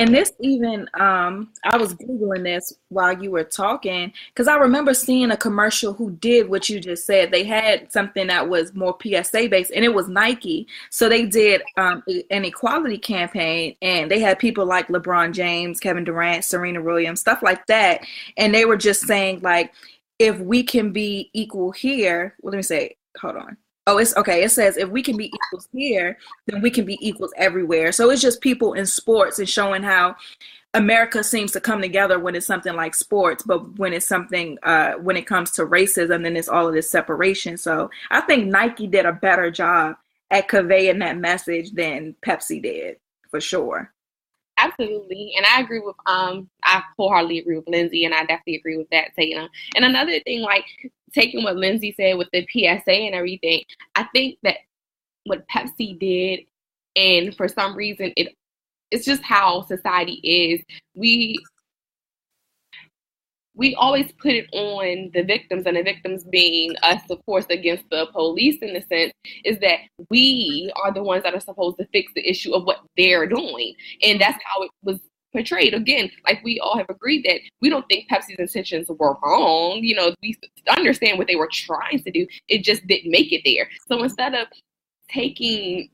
And this even, I was Googling this while you were talking, because I remember seeing a commercial who did what you just said. They had something that was more PSA based, and it was Nike. So they did an equality campaign, and they had people like LeBron James, Kevin Durant, Serena Williams, stuff like that. And they were just saying, like, if we can be equal here, well, let me say, hold on. Oh, it's okay. It says if we can be equals here, then we can be equals everywhere. So it's just people in sports and showing how America seems to come together when it's something like sports, but when it's something, when it comes to racism, then it's all of this separation. So I think Nike did a better job at conveying that message than Pepsi did, for sure. Absolutely. And I agree with, I wholeheartedly agree with Lindsey, and I definitely agree with that, Taylor. And another thing, like taking what Lindsey said with the PSA and everything, I think that what Pepsi did, and for some reason, it's just how society is. We always put it on the victims, and the victims being us, of course, against the police in the sense is that we are the ones that are supposed to fix the issue of what they're doing. And that's how it was portrayed. Again, like we all have agreed that we don't think Pepsi's intentions were wrong. You know, we understand what they were trying to do. It just didn't make it there. So instead of taking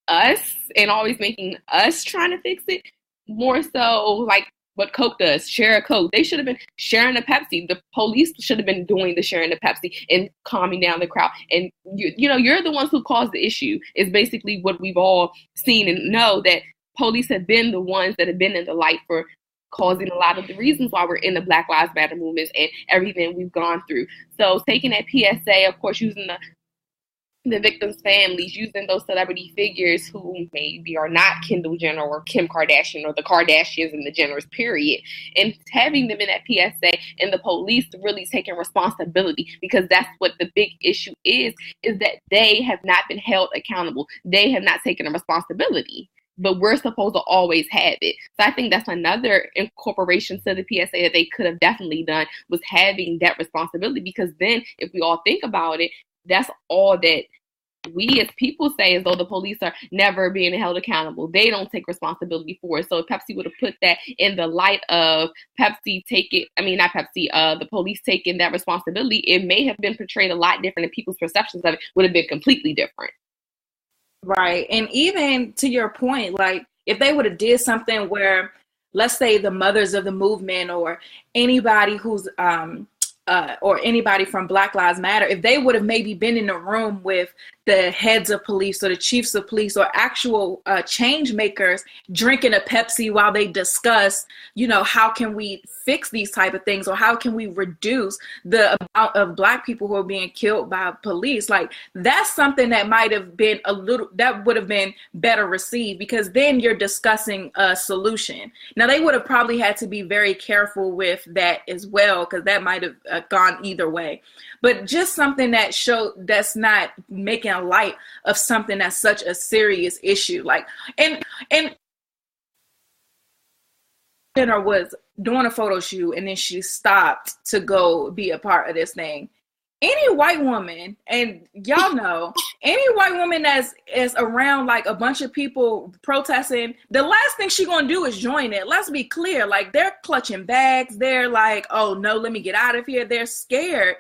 us and always making us trying to fix it, more so like what Coke does, share a Coke. They should have been sharing a Pepsi. The police should have been doing the sharing the Pepsi and calming down the crowd. And you're the ones who caused the issue, is basically what we've all seen and know, that police have been the ones that have been in the light for causing a lot of the reasons why we're in the Black Lives Matter movements and everything we've gone through. So taking that PSA, of course, using the victims' families, using those celebrity figures who maybe are not Kendall Jenner or Kim Kardashian or the Kardashians and the Jenners, period, and having them in that PSA, and the police really taking responsibility, because that's what the big issue is that they have not been held accountable. They have not taken a responsibility, but we're supposed to always have it. So I think that's another incorporation to the PSA that they could have definitely done, was having that responsibility, because then if we all think about it, that's all that we as people say, as though the police are never being held accountable. They don't take responsibility for it. So if Pepsi would have put that in the light of the police taking that responsibility, it may have been portrayed a lot different, and people's perceptions of it would have been completely different. Right. And even to your point, like if they would have did something where, let's say the mothers of the movement or anybody who's or anybody from Black Lives Matter, if they would have maybe been in the room with the heads of police or the chiefs of police or actual change makers drinking a Pepsi while they discuss, how can we fix these type of things, or how can we reduce the amount of Black people who are being killed by police, like that's something that might have been that would have been better received, because then you're discussing a solution. Now they would have probably had to be very careful with that as well, because that might have gone either way. But just something that's not making a light of something that's such a serious issue. Like, and Jenner was doing a photo shoot, and then she stopped to go be a part of this thing. Any white woman, and y'all know, any white woman is around like a bunch of people protesting, the last thing she gonna do is join it. Let's be clear. Like, they're clutching bags. They're like, oh no, let me get out of here. They're scared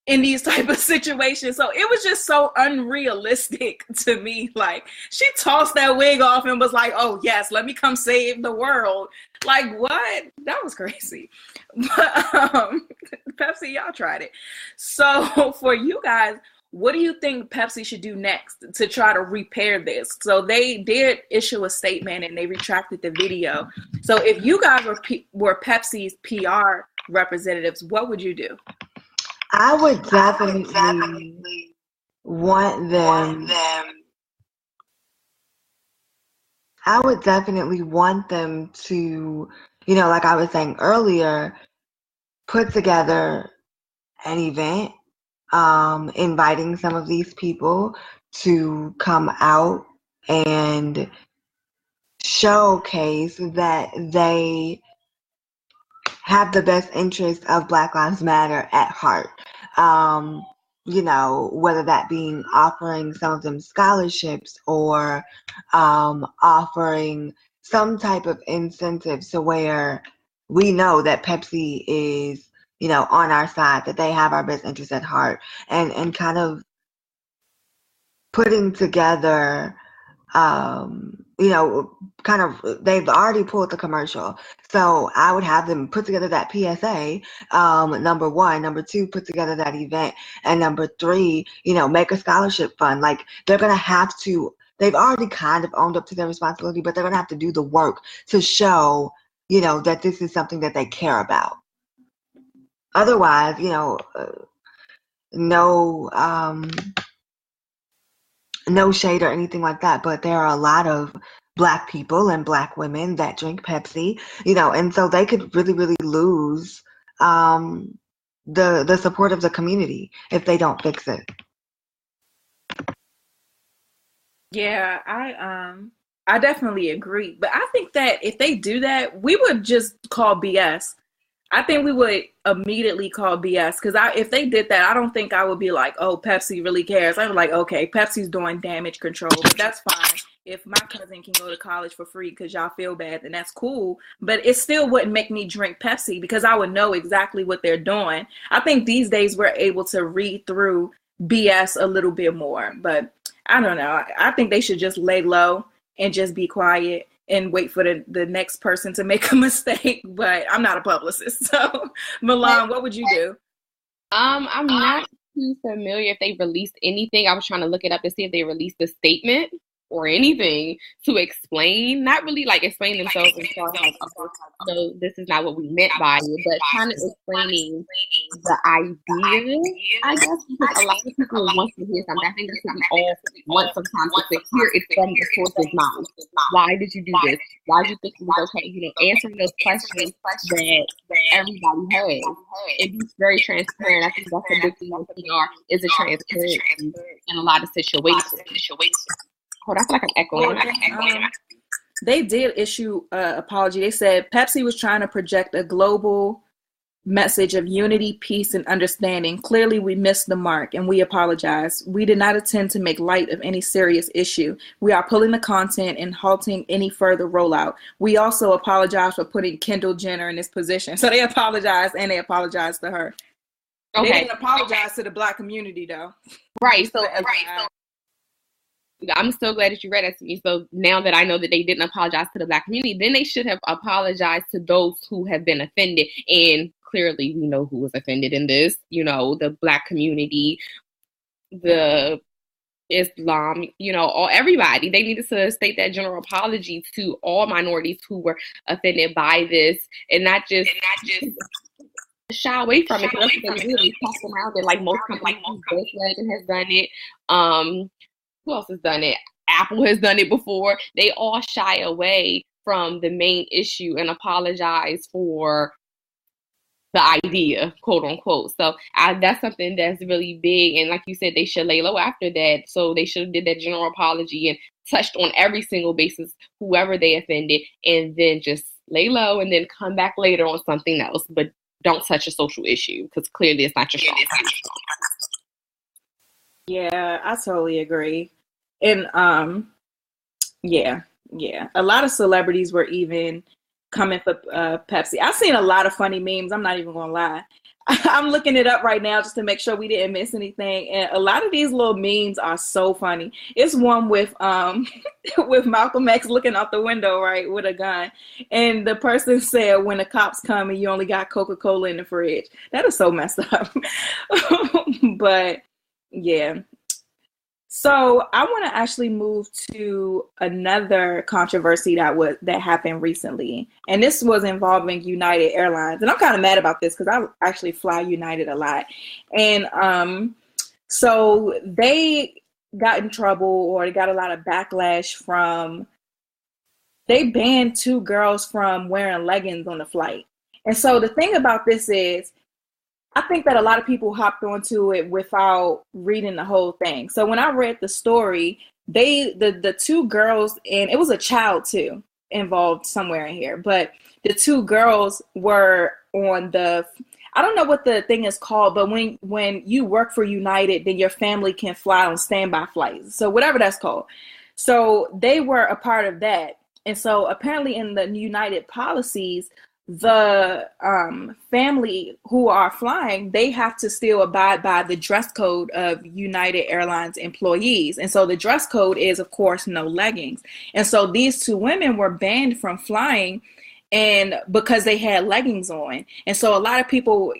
in these type of situations. So it was just so unrealistic to me. Like, she tossed that wig off and was like, oh yes, let me come save the world. Like, what? That was crazy. But Pepsi, y'all tried it. So for you guys, what do you think Pepsi should do next to try to repair this? So they did issue a statement and they retracted the video. So if you guys were Pepsi's PR representatives, what would you do? I would definitely want them. I would definitely want them to, like I was saying earlier, put together an event, inviting some of these people to come out and showcase that they have the best interest of Black Lives Matter at heart. Whether that being offering some of them scholarships or offering some type of incentive to where we know that Pepsi is, on our side, that they have our best interests at heart, and kind of putting together, they've already pulled the commercial. So I would have them put together that PSA, number one. Number two, put together that event. And number three, make a scholarship fund. Like, they're going to have to, they've already kind of owned up to their responsibility, but they're going to have to do the work to show, that this is something that they care about. Otherwise, no shade or anything like that, but there are a lot of Black people and Black women that drink Pepsi, and so they could really, really lose the support of the community if they don't fix it. Yeah, I definitely agree. But I think that if they do that, we would just call BS. I think we would immediately call BS, because if they did that, I don't think I would be like, oh, Pepsi really cares. I was like, okay, Pepsi's doing damage control, but that's fine. If my cousin can go to college for free because y'all feel bad, then that's cool. But it still wouldn't make me drink Pepsi, because I would know exactly what they're doing. I think these days we're able to read through BS a little bit more, but I don't know. I think they should just lay low and just be quiet and wait for the next person to make a mistake. But I'm not a publicist. So, Milan, what would you do? I'm not too familiar if they released anything. I was trying to look it up to see if they released a statement or anything to explain, not really like explain themselves and far like, no, this is not what we meant by it, but kind of explaining the idea, I guess, because a lot of people want to hear something. I think that's what we all want sometimes, to hear it from the source's mouth. Why did you do this? Why did you think it was okay? Answering those questions that everybody has. And be very transparent. I think that's a big thing with PR, is a transparency in a lot of situations. Hold on, I feel like I'm echoing. They did issue an apology. They said Pepsi was trying to project a global message of unity, peace, and understanding. Clearly, we missed the mark, and we apologize. We did not intend to make light of any serious issue. We are pulling the content and halting any further rollout. We also apologize for putting Kendall Jenner in this position. So they apologized, and they apologized to her. Okay. They didn't apologize to the Black community, though. Right. So I'm so glad that you read that to me. So now that I know that they didn't apologize to the Black community, then they should have apologized to those who have been offended. And clearly we know who was offended in this, the Black community, the Islam, everybody. They needed to state that general apology to all minorities who were offended by this, and not just shy away from it. Because that's what they do. They talk around it, like most companies. Volkswagen has done it. Who else has done it? Apple has done it before. They all shy away from the main issue and apologize for the idea, quote unquote. So that's something that's really big. And like you said, they should lay low after that. So they should have did that general apology and touched on every single basis, whoever they offended, and then just lay low and then come back later on something else. But don't touch a social issue, because clearly it's not your strong suit. Yeah, I totally agree. And yeah. A lot of celebrities were even coming for Pepsi. I've seen a lot of funny memes. I'm not even gonna lie. I'm looking it up right now just to make sure we didn't miss anything. And a lot of these little memes are so funny. It's one with with Malcolm X looking out the window, right, with a gun. And the person said, when the cops come and you only got Coca-Cola in the fridge. That is so messed up. But yeah. So I want to actually move to another controversy that happened recently. And this was involving United Airlines. And I'm kind of mad about this because I actually fly United a lot. And so they got in trouble, or they got a lot of backlash from, they banned 2 girls from wearing leggings on the flight. And so the thing about this is, I think that a lot of people hopped onto it without reading the whole thing. So when I read the story, the 2 girls, and it was a child too involved somewhere in here, but the 2 girls were on I don't know what the thing is called, but when you work for United, then your family can fly on standby flights. So whatever that's called. So they were a part of that. And so apparently in the United policies, the family who are flying, they have to still abide by the dress code of United Airlines employees. And so the dress code is, of course, no leggings. And so these two women were banned from flying and because they had leggings on. And so a lot of people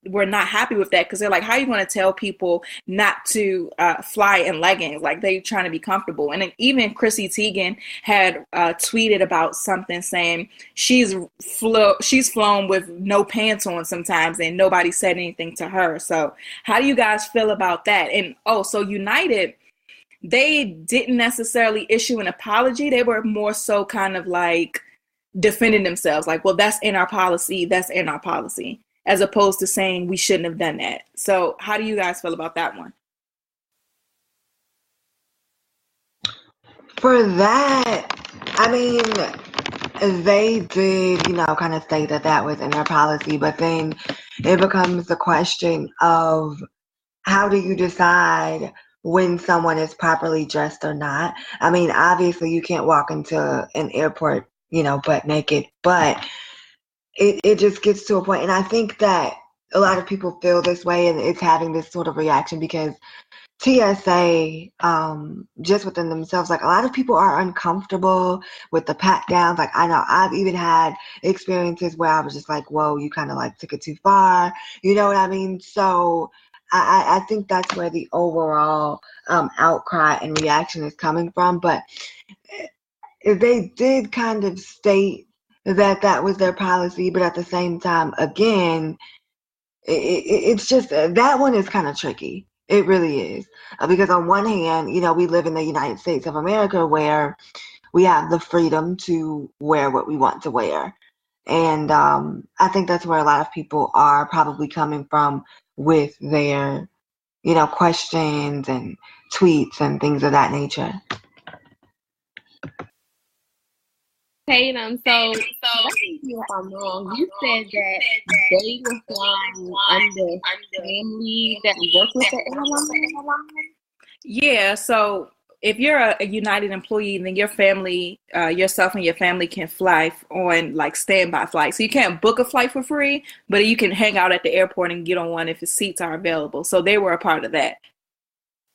were not happy with that because they're like, how are you going to tell people not to fly in leggings? Like, they trying to be comfortable. And then even Chrissy Teigen had tweeted about something saying she's flown with no pants on sometimes and nobody said anything to her. So how do you guys feel about that? And so United, they didn't necessarily issue an apology. They were more so kind of like defending themselves, like, well, that's in our policy, as opposed to saying we shouldn't have done that. So how do you guys feel about that one? For that, I mean, they did, kind of state that was in their policy, but then it becomes the question of how do you decide when someone is properly dressed or not? I mean, obviously you can't walk into an airport, butt naked, but it just gets to a point, and I think that a lot of people feel this way, and it's having this sort of reaction because TSA, just within themselves, like, a lot of people are uncomfortable with the pat downs. Like, I know I've even had experiences where I was just like, whoa, you kind of like took it too far. You know what I mean? So I think that's where the overall outcry and reaction is coming from. But they did kind of state that was their policy, but at the same time, again, it's just that one is kind of tricky. It really is, because on one hand, we live in the United States of America where we have the freedom to wear what we want to wear, and I think that's where a lot of people are probably coming from with their questions and tweets and things of that nature. Tatum, so let me see if I'm wrong. You said that they were flying under family that work with the airline? Yeah, so if you're a United employee, then your family, yourself and your family can fly on like standby flights. So you can't book a flight for free, but you can hang out at the airport and get on one if the seats are available. So they were a part of that.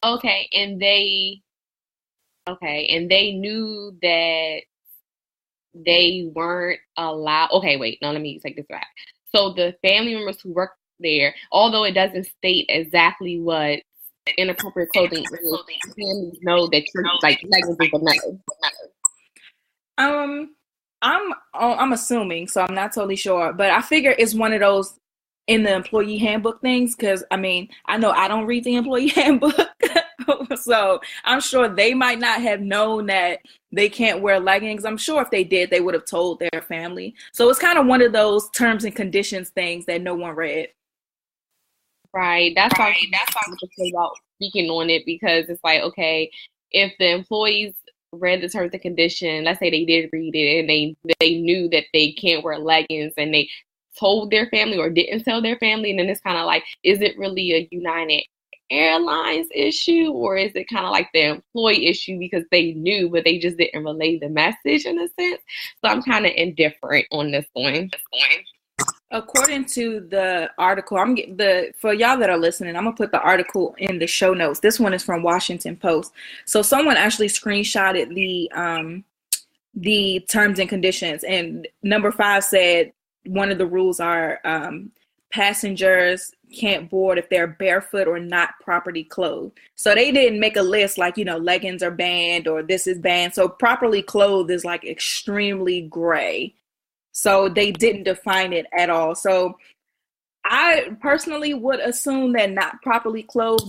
Okay, and they knew that they weren't allowed. Okay, wait, no, let me take this back. So the family members who work there, although it doesn't state exactly what inappropriate clothing is, families know that you're like leggings is a no. I'm assuming, so I'm not totally sure, but I figure it's one of those in the employee handbook things, because I mean, I know I don't read the employee handbook, so I'm sure they might not have known that they can't wear leggings. I'm sure if they did, they would have told their family. So it's kind of one of those terms and conditions things that no one read. Right. That's why I'm just about speaking on it, because it's like, okay, if the employees read the terms and conditions, let's say they did read it and they knew that they can't wear leggings and they told their family or didn't tell their family, and then it's kind of like, is it really a United Airlines issue, or is it kind of like the employee issue because they knew but they just didn't relay the message in a sense? So I'm kind of indifferent on this one. According to the article, for y'all that are listening, I'm gonna put the article in the show notes. This one is from Washington Post. So someone actually screenshotted the terms and conditions, and number 5 said one of the rules are passengers can't board if they're barefoot or not properly clothed. So they didn't make a list like, leggings are banned or this is banned. So properly clothed is like extremely gray. So they didn't define it at all. So I personally would assume that not properly clothed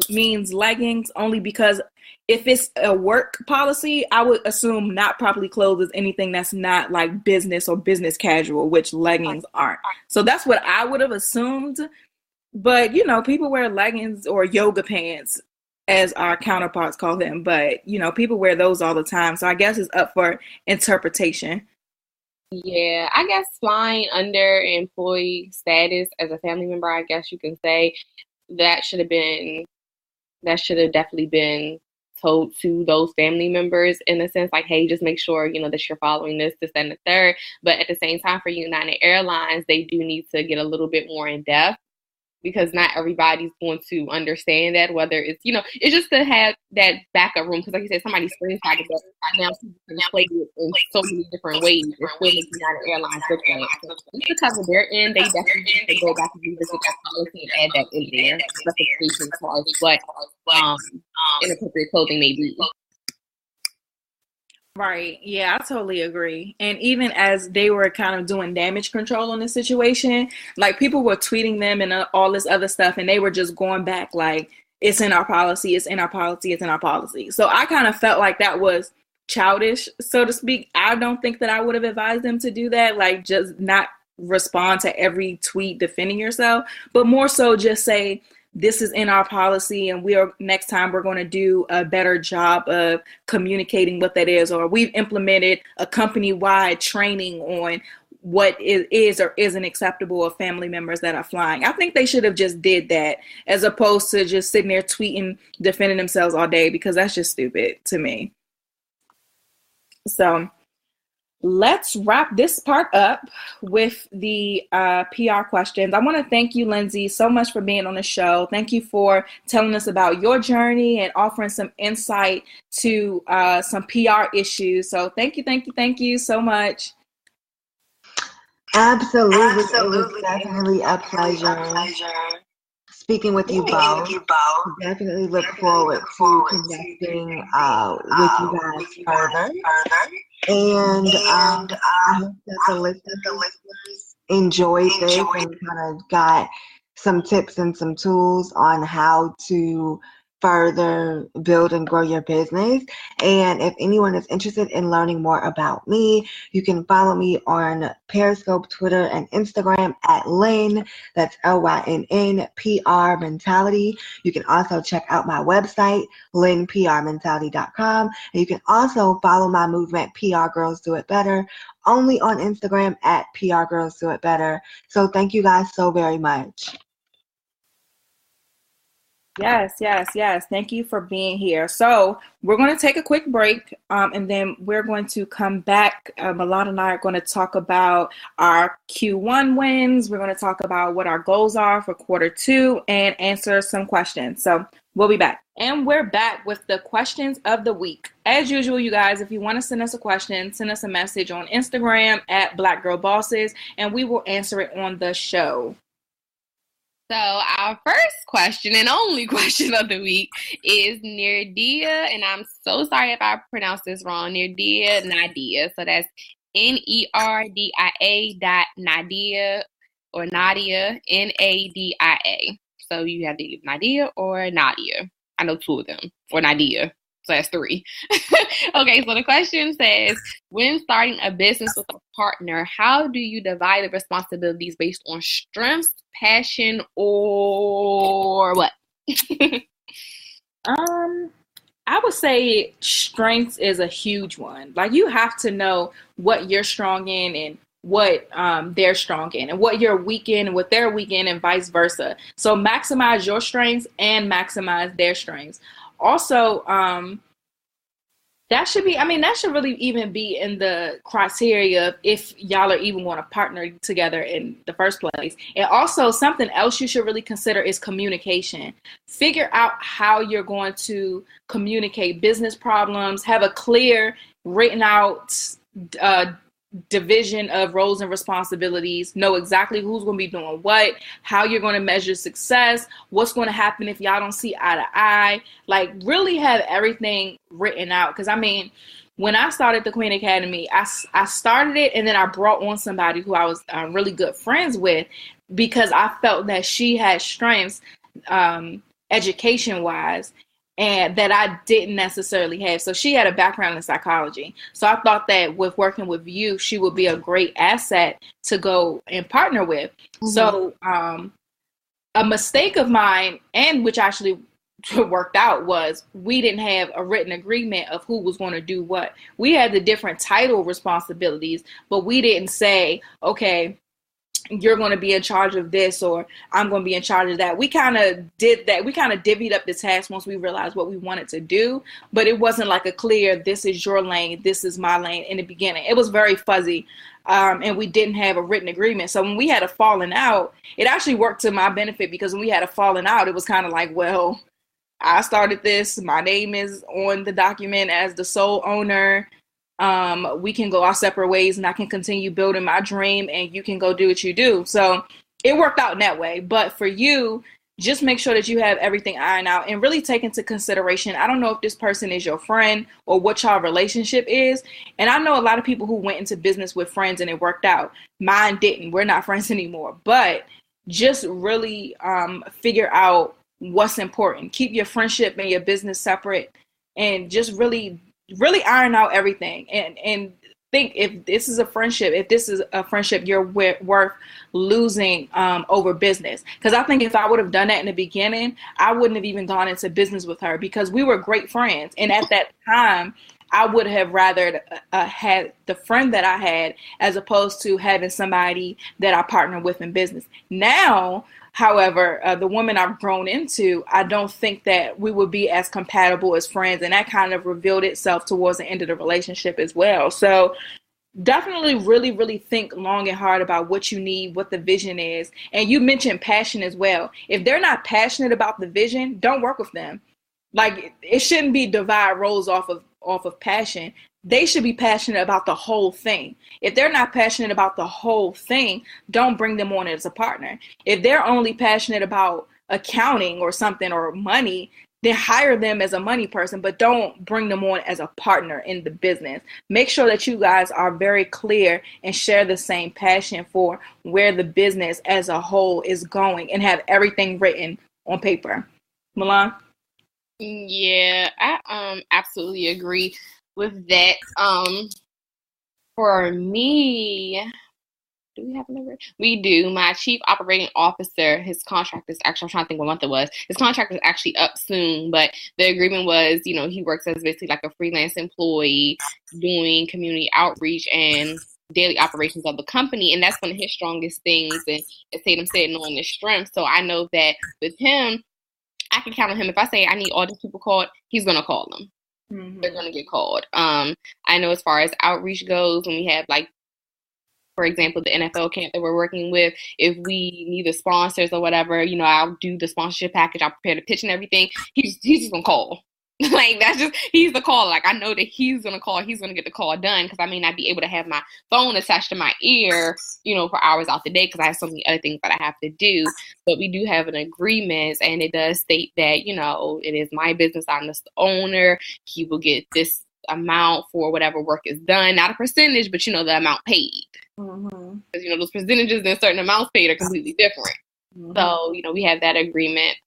means leggings, only because if it's a work policy, I would assume not properly clothed is anything that's not like business or business casual, which leggings aren't. So that's what I would have assumed. But, people wear leggings or yoga pants, as our counterparts call them. But, people wear those all the time. So I guess it's up for interpretation. Yeah, I guess flying under employee status as a family member, I guess you can say that should have definitely been told to those family members in a sense, like, hey, just make sure, you know, that you're following this, and the third. But at the same time, for United Airlines, they do need to get a little bit more in depth, because not everybody's going to understand that, whether it's, you know, it's just to have that backup room. Because like you said, somebody screenshotted that. Now people can play it in so many different ways. It still makes United Airlines look bad. So just to cover their end, they definitely need to go back and revisit that policy and add that in there. Specifications as far as what inappropriate clothing may be. Right. Yeah, I totally agree. And even as they were kind of doing damage control on the situation, like people were tweeting them and all this other stuff, and they were just going back like, it's in our policy, it's in our policy, it's in our policy. So I kind of felt like that was childish, so to speak. I don't think that I would have advised them to do that, like just not respond to every tweet defending yourself, but more so just say, this is in our policy, and next time we're going to do a better job of communicating what that is, or we've implemented a company-wide training on what is or isn't acceptable of family members that are flying. I think they should have just did that, as opposed to just sitting there tweeting, defending themselves all day, because that's just stupid to me. So let's wrap this part up with the PR questions. I want to thank you, Lindsey, so much for being on the show. Thank you for telling us about your journey and offering some insight to some PR issues. So thank you so much. Absolutely. It was definitely a pleasure speaking with you both. Definitely look forward to connecting with you guys further. And I hope that the listeners enjoyed this and kind of got some tips and some tools on how to further build and grow your business. And if anyone is interested in learning more about me, you can follow me on Periscope, Twitter, and Instagram at Lynn, that's LYNN PR Mentality. You can also check out my website, lynnprmentality.com. And you can also follow my movement, PR Girls Do It Better, only on Instagram at PR Girls Do It Better. So thank you guys so very much. Yes. Thank you for being here. So we're going to take a quick break, and then we're going to come back. Milan and I are going to talk about our Q1 wins. We're going to talk about what our goals are for Q2 and answer some questions. So we'll be back. And we're back with the questions of the week. As usual, you guys, if you want to send us a question, send us a message on Instagram at Black Girl Bosses, and we will answer it on the show. So our first question and only question of the week is Nerdia, and I'm so sorry if I pronounce this wrong, Nadia. So that's NERDIA Nadia, or Nadia, NADIA. So you have to use Nadia or Nadia. I know two of them, or Nadia. So that's three. Okay, so the question says, when starting a business with a partner, how do you divide the responsibilities based on strengths, passion, or what? I would say strengths is a huge one. Like, you have to know what you're strong in and what they're strong in, and what you're weak in and what they're weak in, and vice versa. So maximize your strengths and maximize their strengths. Also, that should really even be in the criteria if y'all are even want to partner together in the first place. And also, something else you should really consider is communication. Figure out how you're going to communicate business problems, have a clear, written out division of roles and responsibilities, know exactly who's going to be doing what, how you're going to measure success, what's going to happen if y'all don't see eye to eye. Like, really have everything written out. Because when I started the Queen Academy, I started it, and then I brought on somebody who I was really good friends with, because I felt that she had strengths education wise, and that I didn't necessarily have. So she had a background in psychology. So I thought that with working with you, she would be a great asset to go and partner with. Mm-hmm. So a mistake of mine, and which actually worked out, was we didn't have a written agreement of who was going to do what. We had the different title responsibilities, but we didn't say, okay, you're going to be in charge of this, or I'm going to be in charge of that. We kind of did that. We kind of divvied up the task once we realized what we wanted to do, but it wasn't like a clear, this is your lane, this is my lane in the beginning. It was very fuzzy, and we didn't have a written agreement. So when we had a falling out, it actually worked to my benefit, because when we had a falling out, it was kind of like, well, I started this. My name is on the document as the sole owner. We can go our separate ways, and I can continue building my dream, and you can go do what you do. So it worked out in that way. But for you, just make sure that you have everything ironed out and really take into consideration. I don't know if this person is your friend or what your relationship is. And I know a lot of people who went into business with friends and it worked out. Mine didn't. We're not friends anymore. But just really figure out what's important. Keep your friendship and your business separate, and just really iron out everything, and think, if this is a friendship, you're worth losing over business. Because I think if I would have done that in the beginning, I wouldn't have even gone into business with her, because we were great friends. And at that time, I would have rather had the friend that I had, as opposed to having somebody that I partner with in business. Now, however, the woman I've grown into, I don't think that we would be as compatible as friends. And that kind of revealed itself towards the end of the relationship as well. So definitely really, really think long and hard about what you need, what the vision is. And you mentioned passion as well. If they're not passionate about the vision, don't work with them. Like, it shouldn't be divide roles off of passion. They should be passionate about the whole thing. If they're not passionate about the whole thing, don't bring them on as a partner. If they're only passionate about accounting or something, or money, then hire them as a money person, but don't bring them on as a partner in the business. Make sure that you guys are very clear and share the same passion for where the business as a whole is going, and have everything written on paper. Milan? Yeah, I absolutely agree with that. For me, do we have another? We do. My chief operating officer, his contract is actually, I'm trying to think what month it was. His contract is actually up soon, but the agreement was, he works as basically like a freelance employee doing community outreach and daily operations of the company. And that's one of his strongest things. And as Tatum said, knowing his strengths. So I know that with him, I can count on him. If I say I need all these people called, he's going to call them. Mm-hmm. They're going to get called. I know as far as outreach goes, when we have, like, for example, the NFL camp that we're working with, if we need the sponsors or whatever, I'll do the sponsorship package. I'll prepare the pitch and everything. He's just going to call. Like, he's the caller. Like, I know that he's going to call. He's going to get the call done, because I may not be able to have my phone attached to my ear, for hours out the day, because I have so many other things that I have to do. But we do have an agreement, and it does state that, it is my business. I'm the owner. He will get this amount for whatever work is done. Not a percentage, but, the amount paid. Mm-hmm. Because, those percentages and certain amounts paid are completely different. Mm-hmm. So, we have that agreement.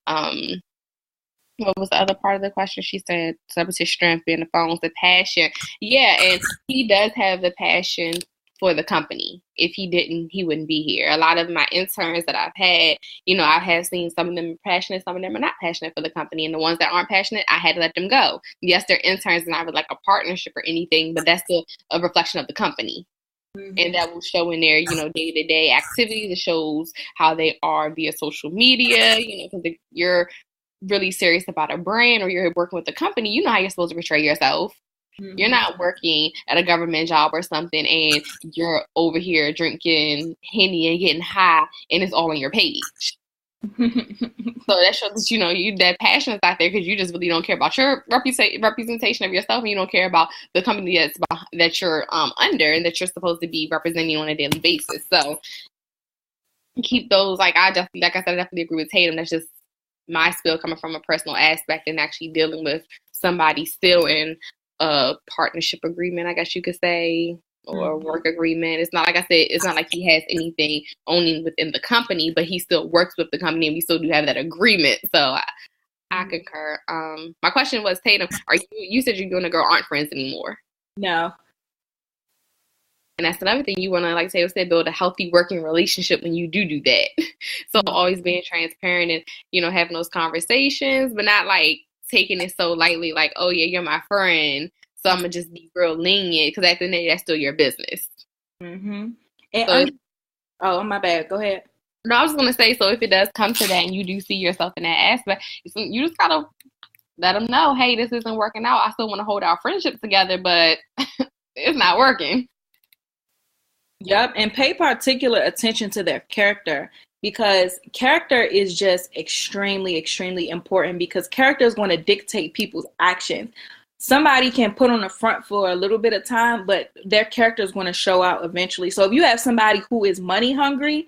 What was the other part of the question? She said, so was his strength, being the phones, the passion. Yeah, and he does have the passion for the company. If he didn't, he wouldn't be here. A lot of my interns that I've had, I have seen some of them passionate, some of them are not passionate for the company. And the ones that aren't passionate, I had to let them go. Yes, they're interns and not with like a partnership or anything, but that's still a reflection of the company. Mm-hmm. And that will show in their, day-to-day activities. It shows how they are via social media, because you're really serious about a brand or you're working with a company, you know how you're supposed to portray yourself. Mm-hmm. You're not working at a government job or something and you're over here drinking Henny and getting high and it's all on your page. So that shows that, you that passion is out there, because you just really don't care about your representation of yourself, and you don't care about the company that you're under and that you're supposed to be representing on a daily basis. So keep those, like I definitely agree with Tatum. That's just my spill coming from a personal aspect and actually dealing with somebody still in a partnership agreement, I guess you could say, or work agreement. It's not, like I said, it's not like he has anything owning within the company, but he still works with the company and we still do have that agreement. So I concur. My question was, Tatum, you said you and a girl aren't friends anymore. No. And that's another thing, you want to, like Taylor said, build a healthy working relationship when you do that. So always being transparent and, having those conversations, but not like taking it so lightly, like, oh yeah, you're my friend, so I'm going to just be real lenient, because at the end of the day, that's still your business. Mm-hmm. And Oh, my bad. Go ahead. No, I was going to say, so if it does come to that and you do see yourself in that aspect, you just got to let them know, hey, this isn't working out. I still want to hold our friendship together, but it's not working. Yep. And pay particular attention to their character, because character is just extremely, extremely important, because character is going to dictate people's actions. Somebody can put on the front for a little bit of time, but their character is going to show out eventually. So if you have somebody who is money hungry,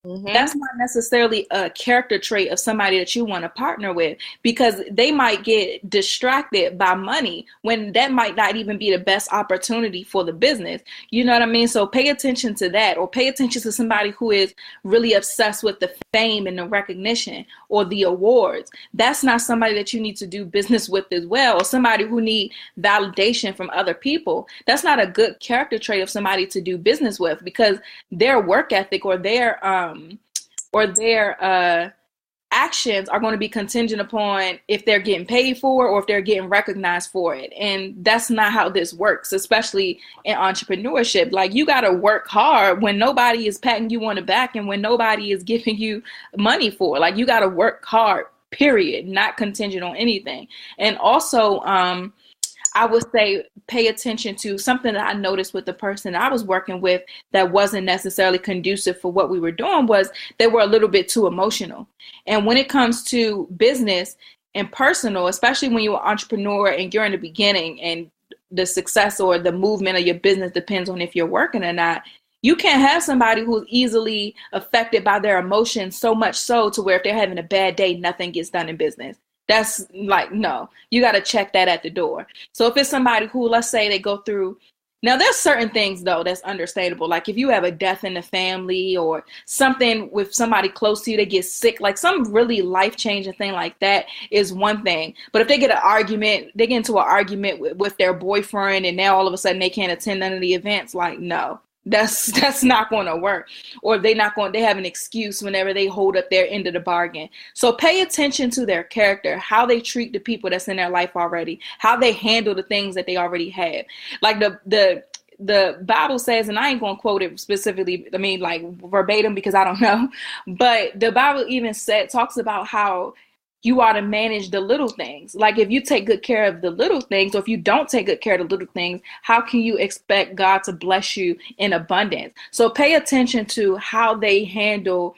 that's not necessarily a character trait of somebody that you want to partner with, because they might get distracted by money when that might not even be the best opportunity for the business. You know what I mean? So pay attention to that, or pay attention to somebody who is really obsessed with the fame and the recognition or the awards. That's not somebody that you need to do business with as well, or somebody who need validation from other people. That's not a good character trait of somebody to do business with, because their work ethic or their actions are going to be contingent upon if they're getting paid for or if they're getting recognized for it. And that's not how this works, especially in entrepreneurship. Like, you got to work hard when nobody is patting you on the back and when nobody is giving you money for it. Like, you got to work hard, period, not contingent on anything. And also, I would say pay attention to something that I noticed with the person I was working with that wasn't necessarily conducive for what we were doing, was they were a little bit too emotional. And when it comes to business and personal, especially when you're an entrepreneur and you're in the beginning and the success or the movement of your business depends on if you're working or not, you can't have somebody who's easily affected by their emotions, so much so to where if they're having a bad day, nothing gets done in business. That's like, no, you got to check that at the door. So if it's somebody who, let's say they go through, now there's certain things though that's understandable. Like if you have a death in the family or something with somebody close to you, they get sick, like some really life-changing thing like that is one thing. But if they get into an argument with their boyfriend and now all of a sudden they can't attend none of the events, like, no. That's not going to work. Or they have an excuse whenever they hold up their end of the bargain. So pay attention to their character, how they treat the people that's in their life already, how they handle the things that they already have. Like the Bible says, and I ain't going to quote it specifically, I mean, like verbatim, because I don't know, but the Bible even talks about how you ought to manage the little things. Like if you take good care of the little things, or if you don't take good care of the little things, how can you expect God to bless you in abundance? So pay attention to how they handle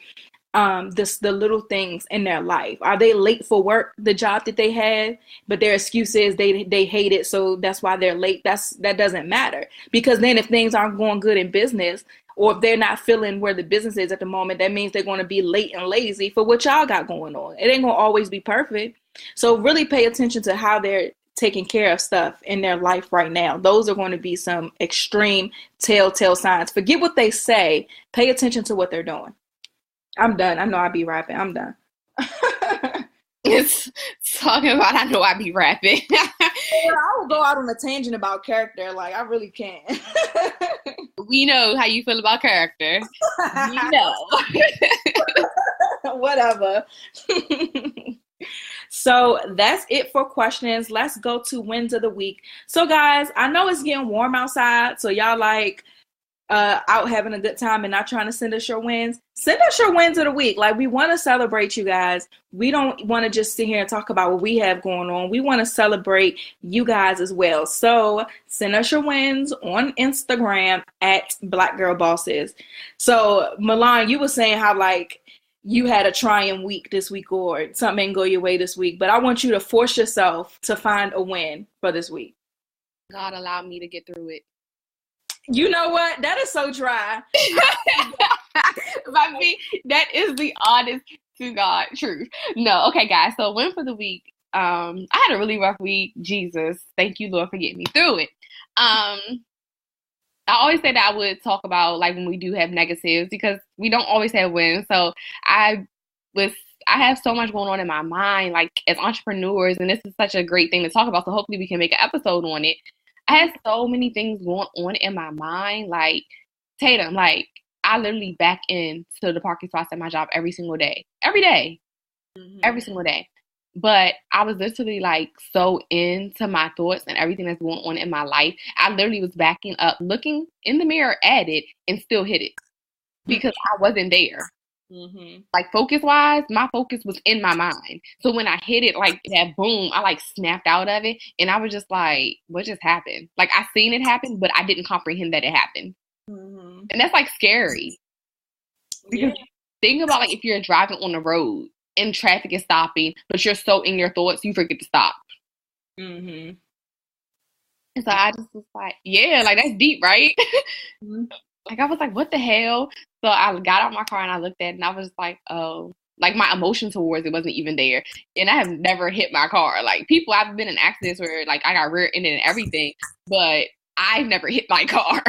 the little things in their life. Are they late for work, the job that they have, but their excuse is they hate it, so that's why they're late? That doesn't matter, because then if things aren't going good in business, or if they're not feeling where the business is at the moment, that means they're going to be late and lazy for what y'all got going on. It ain't going to always be perfect. So really pay attention to how they're taking care of stuff in their life right now. Those are going to be some extreme telltale signs. Forget what they say. Pay attention to what they're doing. I'm done. I know I be rapping. I'm done. It's talking about, I know I be rapping. I will go out on a tangent about character. Like, I really can. We know how you feel about character. We know. Whatever. So that's it for questions. Let's go to wins of the week. So guys, I know it's getting warm outside, so y'all like out having a good time and not trying to send us your wins. Send us your wins of the week. Like, we want to celebrate you guys. We don't want to just sit here and talk about what we have going on. We want to celebrate you guys as well. So send us your wins on Instagram at Black Girl Bosses. So Milan, you were saying how like you had a trying week this week or something didn't go your way this week, but I want you to force yourself to find a win for this week. God allowed me to get through it. You know what? That is so dry. By me, that is the honest to God truth. No, okay, guys. So win for the week. I had a really rough week. Jesus, thank you, Lord, for getting me through it. I always say that I would talk about like when we do have negatives, because we don't always have wins. So I have so much going on in my mind, like as entrepreneurs, and this is such a great thing to talk about. So hopefully we can make an episode on it. I had so many things going on in my mind, like Tatum, like I literally back into the parking spots at my job every single day, every single day. But I was literally like so into my thoughts and everything that's going on in my life. I literally was backing up, looking in the mirror at it, and still hit it. because I wasn't there. Mm-hmm. Like focus wise, my focus was in my mind. So when I hit it, like that boom, I like snapped out of it, and I was just like, "What just happened?" Like I seen it happen, but I didn't comprehend that it happened, Mm-hmm. and that's like scary. Because think about like if you're driving on the road and traffic is stopping, but you're so in your thoughts, you forget to stop. Mm-hmm. And so I just was like, yeah, like that's deep, right? Mm-hmm. Like I was like, what the hell? So I got out my car and I looked at it and I was like, oh, like my emotion towards it wasn't even there. And I have never hit my car. Like people, I've been in accidents where like I got rear-ended and everything, but I've never hit my car.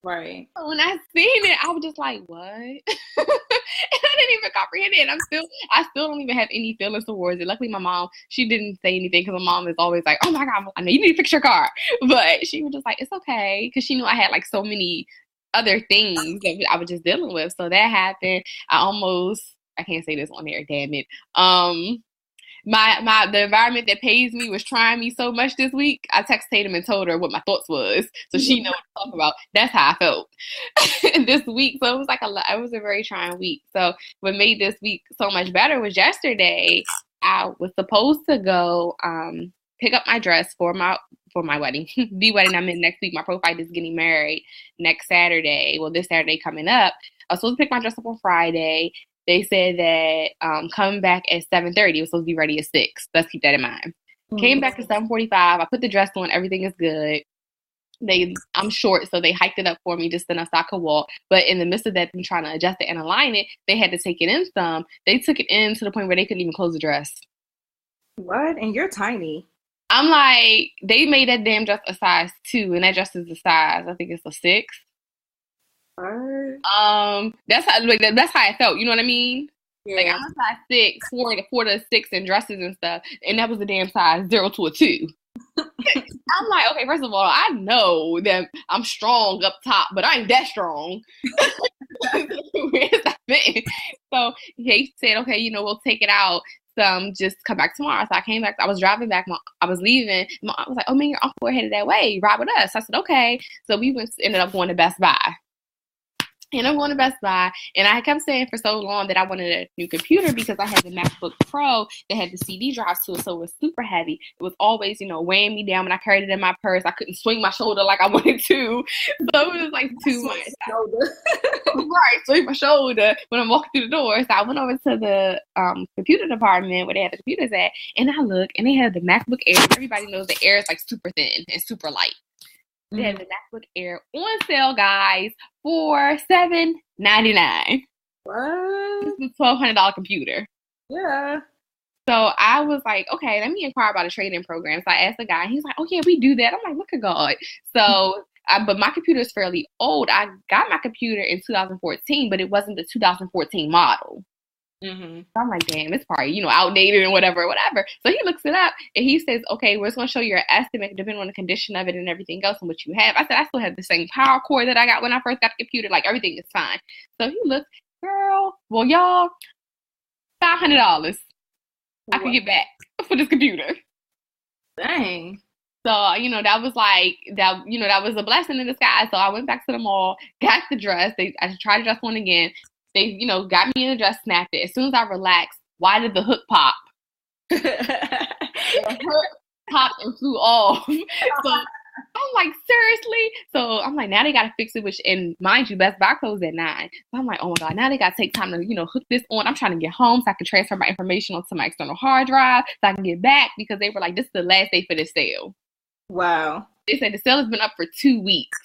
Right. So when I seen it, I was just like, what? And I didn't even comprehend it. I still don't even have any feelings towards it. Luckily, my mom, she didn't say anything because my mom is always like, oh my God, I know you need to fix your car. But she was just like, it's okay. Because she knew I had like so many other things that I was just dealing with. So that happened. I can't say this on air, damn it. The environment that pays me was trying me so much this week. I texted Tatum and told her what my thoughts was, so she know what to talk about. That's how I felt this week. So it was like it was a very trying week. So what made this week so much better was yesterday. I was supposed to go pick up my dress for my wedding, the wedding I'm in next week. My profile is getting married next Saturday. Well, this Saturday coming up. I was supposed to pick my dress up on Friday. They said that coming back at 7:30. It was supposed to be ready at 6. Let's keep that in mind. Mm-hmm. Came back at 7:45. I put the dress on. Everything is good. I'm short, so they hiked it up for me just enough so I could walk. But in the midst of that, them trying to adjust it and align it, they had to take it in some. They took it in to the point where they couldn't even close the dress. What? And you're tiny. I'm like, they made that damn dress a size 2, and that dress is a size, I think it's a 6. That's how I felt. You know what I mean? Yeah. Like I'm a size 6, 4 to 6 in dresses and stuff, and that was a damn size 0 to a 2. I'm like, okay, first of all, I know that I'm strong up top, but I ain't that strong. Where's that fit? So he said, okay, we'll take it out. Just come back tomorrow. So I came back. I was driving back. I was leaving. I was like, oh man, your uncle headed that way. Ride with us. I said, okay. So we ended up going to Best Buy. And I'm going to Best Buy, and I kept saying for so long that I wanted a new computer because I had the MacBook Pro that had the CD drives to it, so it was super heavy. It was always, weighing me down when I carried it in my purse. I couldn't swing my shoulder like I wanted to, so it was like too much. Right, swing my shoulder when I'm walking through the door. So I went over to the computer department where they had the computers at, and I looked, and they had the MacBook Air. Everybody knows the Air is like super thin and super light. They had the MacBook Air on sale, guys, for $799. What? This is a $1,200 computer. Yeah. So I was like, okay, let me inquire about a trade-in program. So I asked the guy, he's like, oh yeah, we do that. I'm like, look at God. So, but my computer is fairly old. I got my computer in 2014, but it wasn't the 2014 model. Mm-hmm. So I'm like, damn, it's probably, outdated and whatever. So he looks it up and he says, okay, we're just going to show you your estimate depending on the condition of it and everything else and what you have. I said, I still have the same power cord that I got when I first got the computer. Like, everything is fine. So he looks, girl, well, y'all, $500 I could get back for this computer. Dang. So, that was like, that was a blessing in disguise. So I went back to the mall, got the dress. I tried the dress on again. They, got me in the dress, snapped it. As soon as I relaxed, why did the hook pop? The hook popped and flew off. So I'm like, seriously? So I'm like, now they got to fix it, and mind you, Best Buy closed at 9. So I'm like, oh my God, now they got to take time to, hook this on. I'm trying to get home so I can transfer my information onto my external hard drive so I can get back because they were like, this is the last day for this sale. Wow. They said the sale has been up for 2 weeks.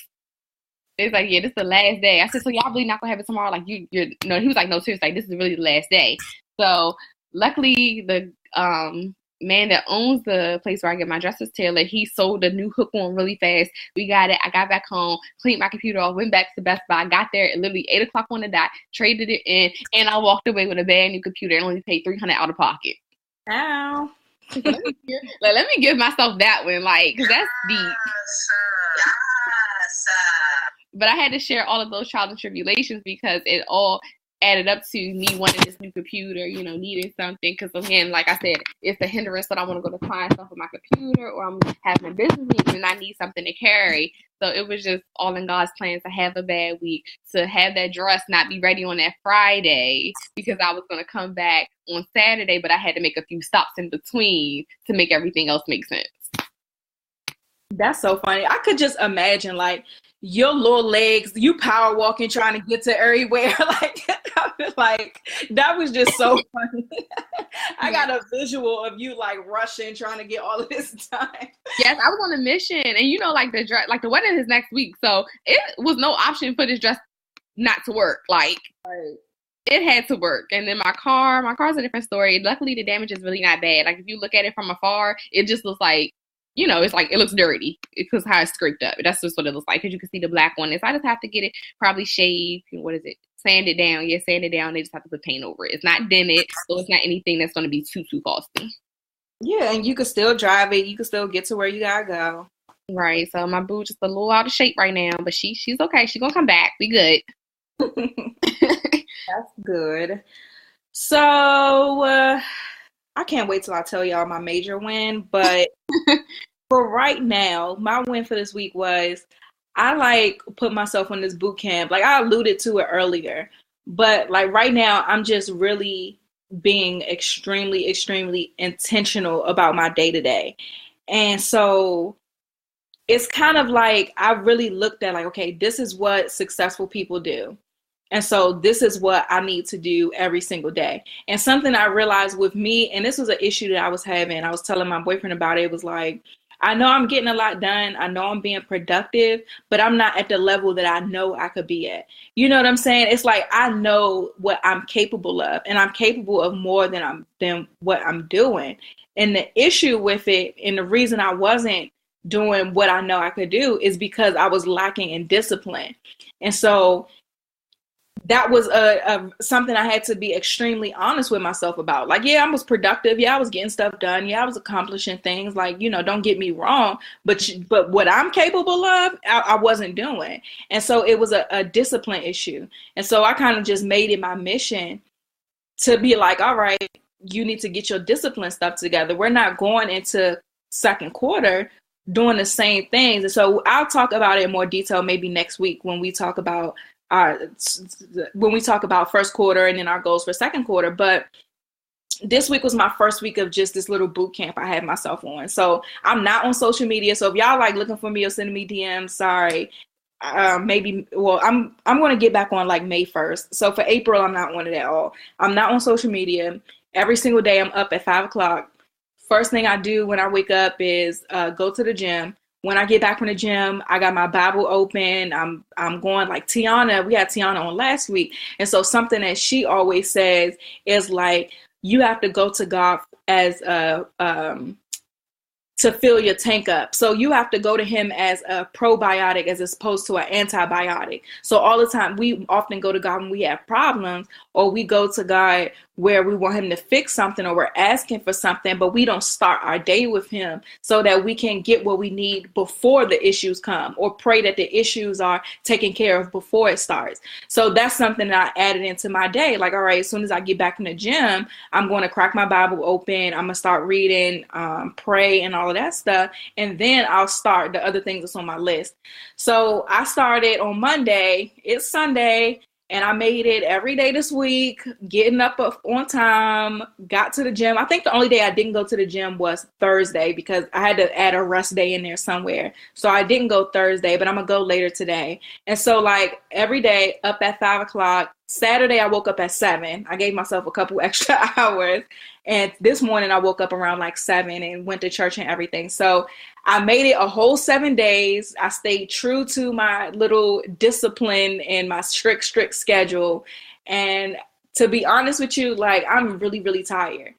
It's like, yeah, this is the last day. I said, so y'all really not gonna have it tomorrow? Like, you're no. He was like, no, seriously, like, this is really the last day. So luckily, the man that owns the place where I get my dresses tailored, he sold a new hook on really fast. We got it. I got back home, cleaned my computer off, went back to Best Buy, got there at literally 8 o'clock on the dot, traded it in, and I walked away with a brand new computer and only paid $300 out of pocket. Ow. Let me give myself that one, like, 'cause that's deep. But I had to share all of those trials and tribulations because added up to me wanting this new computer, needing something. Because again, like I said, it's a hindrance that I want to go to client stuff with my computer, or I'm having a business meeting and I need something to carry. So it was just all in God's plan to have a bad week, to have that dress not be ready on that Friday because I was going to come back on Saturday, but I had to make a few stops in between to make everything else make sense. That's so funny. I could just imagine like your little legs, you power walking, trying to get to everywhere. Like that was just so funny. I got a visual of you like rushing, trying to get all of this done. Yes, I was on a mission, and like the dress, like the wedding is next week, so it was no option for this dress not to work. Like it had to work. And then my car's a different story. Luckily, the damage is really not bad. Like if you look at it from afar, it just looks like, it's like, it looks dirty because how it's scraped up. That's just what it looks like, because you can see the black on it. So I just have to get it probably shaved. What is it? Sand it down. Yeah, sand it down. They just have to put paint over it. It's not dented, so it's not anything that's going to be too costly. Yeah, and you can still drive it. You can still get to where you gotta go. Right. So my boo just a little out of shape right now, but she's okay. She's gonna come back. We good. That's good. So I can't wait till I tell y'all my major win, but for right now, my win for this week was I put myself on this boot camp. Like I alluded to it earlier, but like right now I'm just really being extremely, extremely intentional about my day-to-day. And so it's kind of like I really looked at like, okay, this is what successful people do. And so this is what I need to do every single day. And something I realized with me, and this was an issue that I was having, I was telling my boyfriend about it. It was like, I know I'm getting a lot done. I know I'm being productive, but I'm not at the level that I know I could be at. You know what I'm saying? It's like, I know what I'm capable of, and I'm capable of more than what I'm doing. And the issue with it, and the reason I wasn't doing what I know I could do, is because I was lacking in discipline. And so that was something I had to be extremely honest with myself about. Like, yeah, I was productive. Yeah, I was getting stuff done. Yeah, I was accomplishing things. Like, don't get me wrong. But what I'm capable of, I wasn't doing. And so it was a discipline issue. And so I kind of just made it my mission to be like, all right, you need to get your discipline stuff together. We're not going into second quarter doing the same things. And so I'll talk about it in more detail maybe next week when we talk about first quarter and then our goals for second quarter. But this week was my first week of just this little boot camp I had myself on. So I'm not on social media. So if y'all like looking for me or sending me DMs, sorry. I'm going to get back on like May 1st. So for April, I'm not on it at all. I'm not on social media. Every single day I'm up at 5:00. First thing I do when I wake up is go to the gym. When I get back from the gym, I got my Bible open. I'm going like Tiana. We had Tiana on last week. And so something that she always says is like, you have to go to God as to fill your tank up. So you have to go to him as a probiotic as opposed to an antibiotic. So all the time, we often go to God when we have problems, or we go to God where we want him to fix something, or we're asking for something, but we don't start our day with him so that we can get what we need before the issues come, or pray that the issues are taken care of before it starts. So that's something that I added into my day. Like, all right, as soon as I get back from the gym, I'm going to crack my Bible open. I'm going to start reading, pray and all of that stuff. And then I'll start the other things that's on my list. So I started on Monday. It's Sunday. And I made it every day this week, getting up on time, got to the gym. I think the only day I didn't go to the gym was Thursday because I had to add a rest day in there somewhere. So I didn't go Thursday, but I'm going to go later today. And so like every day up at 5:00. Saturday, I woke up at 7. I gave myself a couple extra hours. And this morning I woke up around like 7 and went to church and everything. So I made it a whole 7 days. I stayed true to my little discipline and my strict schedule. And to be honest with you, like I'm really, really tired.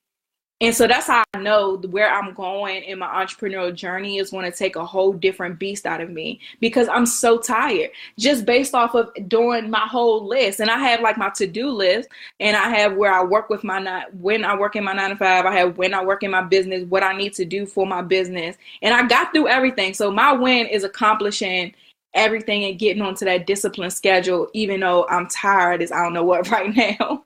And so that's how I know where I'm going in my entrepreneurial journey is going to take a whole different beast out of me because I'm so tired just based off of doing my whole list. And I have like my to-do list, and I have where I work with when I work in my 9 to 5, I have when I work in my business, what I need to do for my business. And I got through everything. So my win is accomplishing everything and getting onto that disciplined schedule, even though I'm tired as I don't know what right now.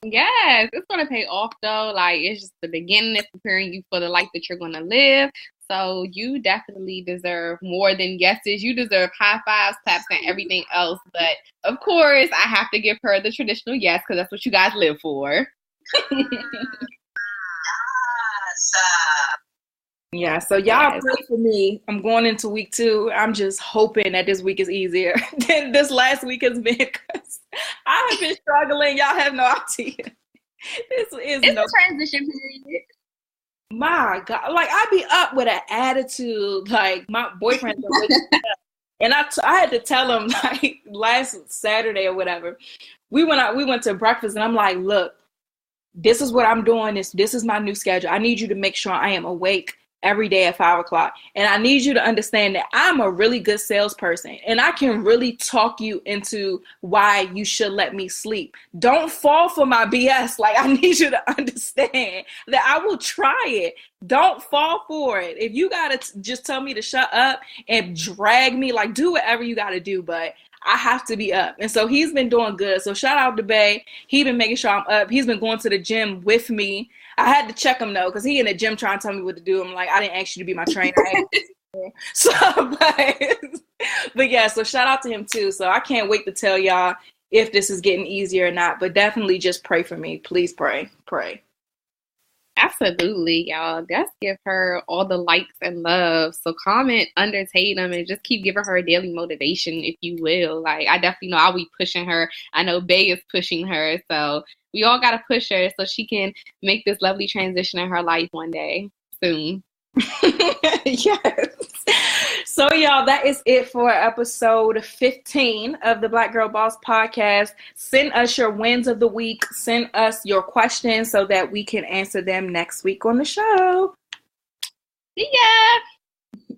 Yes, it's going to pay off though. Like, it's just the beginning of preparing you for the life that you're going to live. So you definitely deserve more than yeses. You deserve high fives, claps, and everything else. But of course, I have to give her the traditional yes, because that's what you guys live for. Yeah, so y'all pray for me. I'm going into week 2. I'm just hoping that this week is easier than this last week has been, because I have been struggling. Y'all have no idea. It's a transition period. My God, like I be up with an attitude. Like my boyfriend, and I had to tell him like last Saturday or whatever. We went to breakfast, and I'm like, look, this is what I'm doing. This is my new schedule. I need you to make sure I am awake every day at 5:00. And I need you to understand that I'm a really good salesperson, and I can really talk you into why you should let me sleep. Don't fall for my BS. Like, I need you to understand that I will try it. Don't fall for it. If you got to just tell me to shut up and drag me, like, do whatever you got to do, but I have to be up. And so he's been doing good. So shout out to Bay. He's been making sure I'm up. He's been going to the gym with me. I had to check him though, because he in the gym trying to tell me what to do. I'm like, I didn't ask you to be my trainer. So, but yeah, so shout out to him too. So I can't wait to tell y'all if this is getting easier or not, but definitely just pray for me. Please pray. Absolutely, y'all. Let's give her all the likes and love. So comment under Tatum and just keep giving her a daily motivation, if you will. Like, I definitely know I'll be pushing her. I know Bay is pushing her. So we all got to push her so she can make this lovely transition in her life one day soon. Yes. So y'all, that is it for episode 15 of the Black Girl Boss podcast. Send us your wins of the week. Send us your questions so that we can answer them next week on the show. See ya.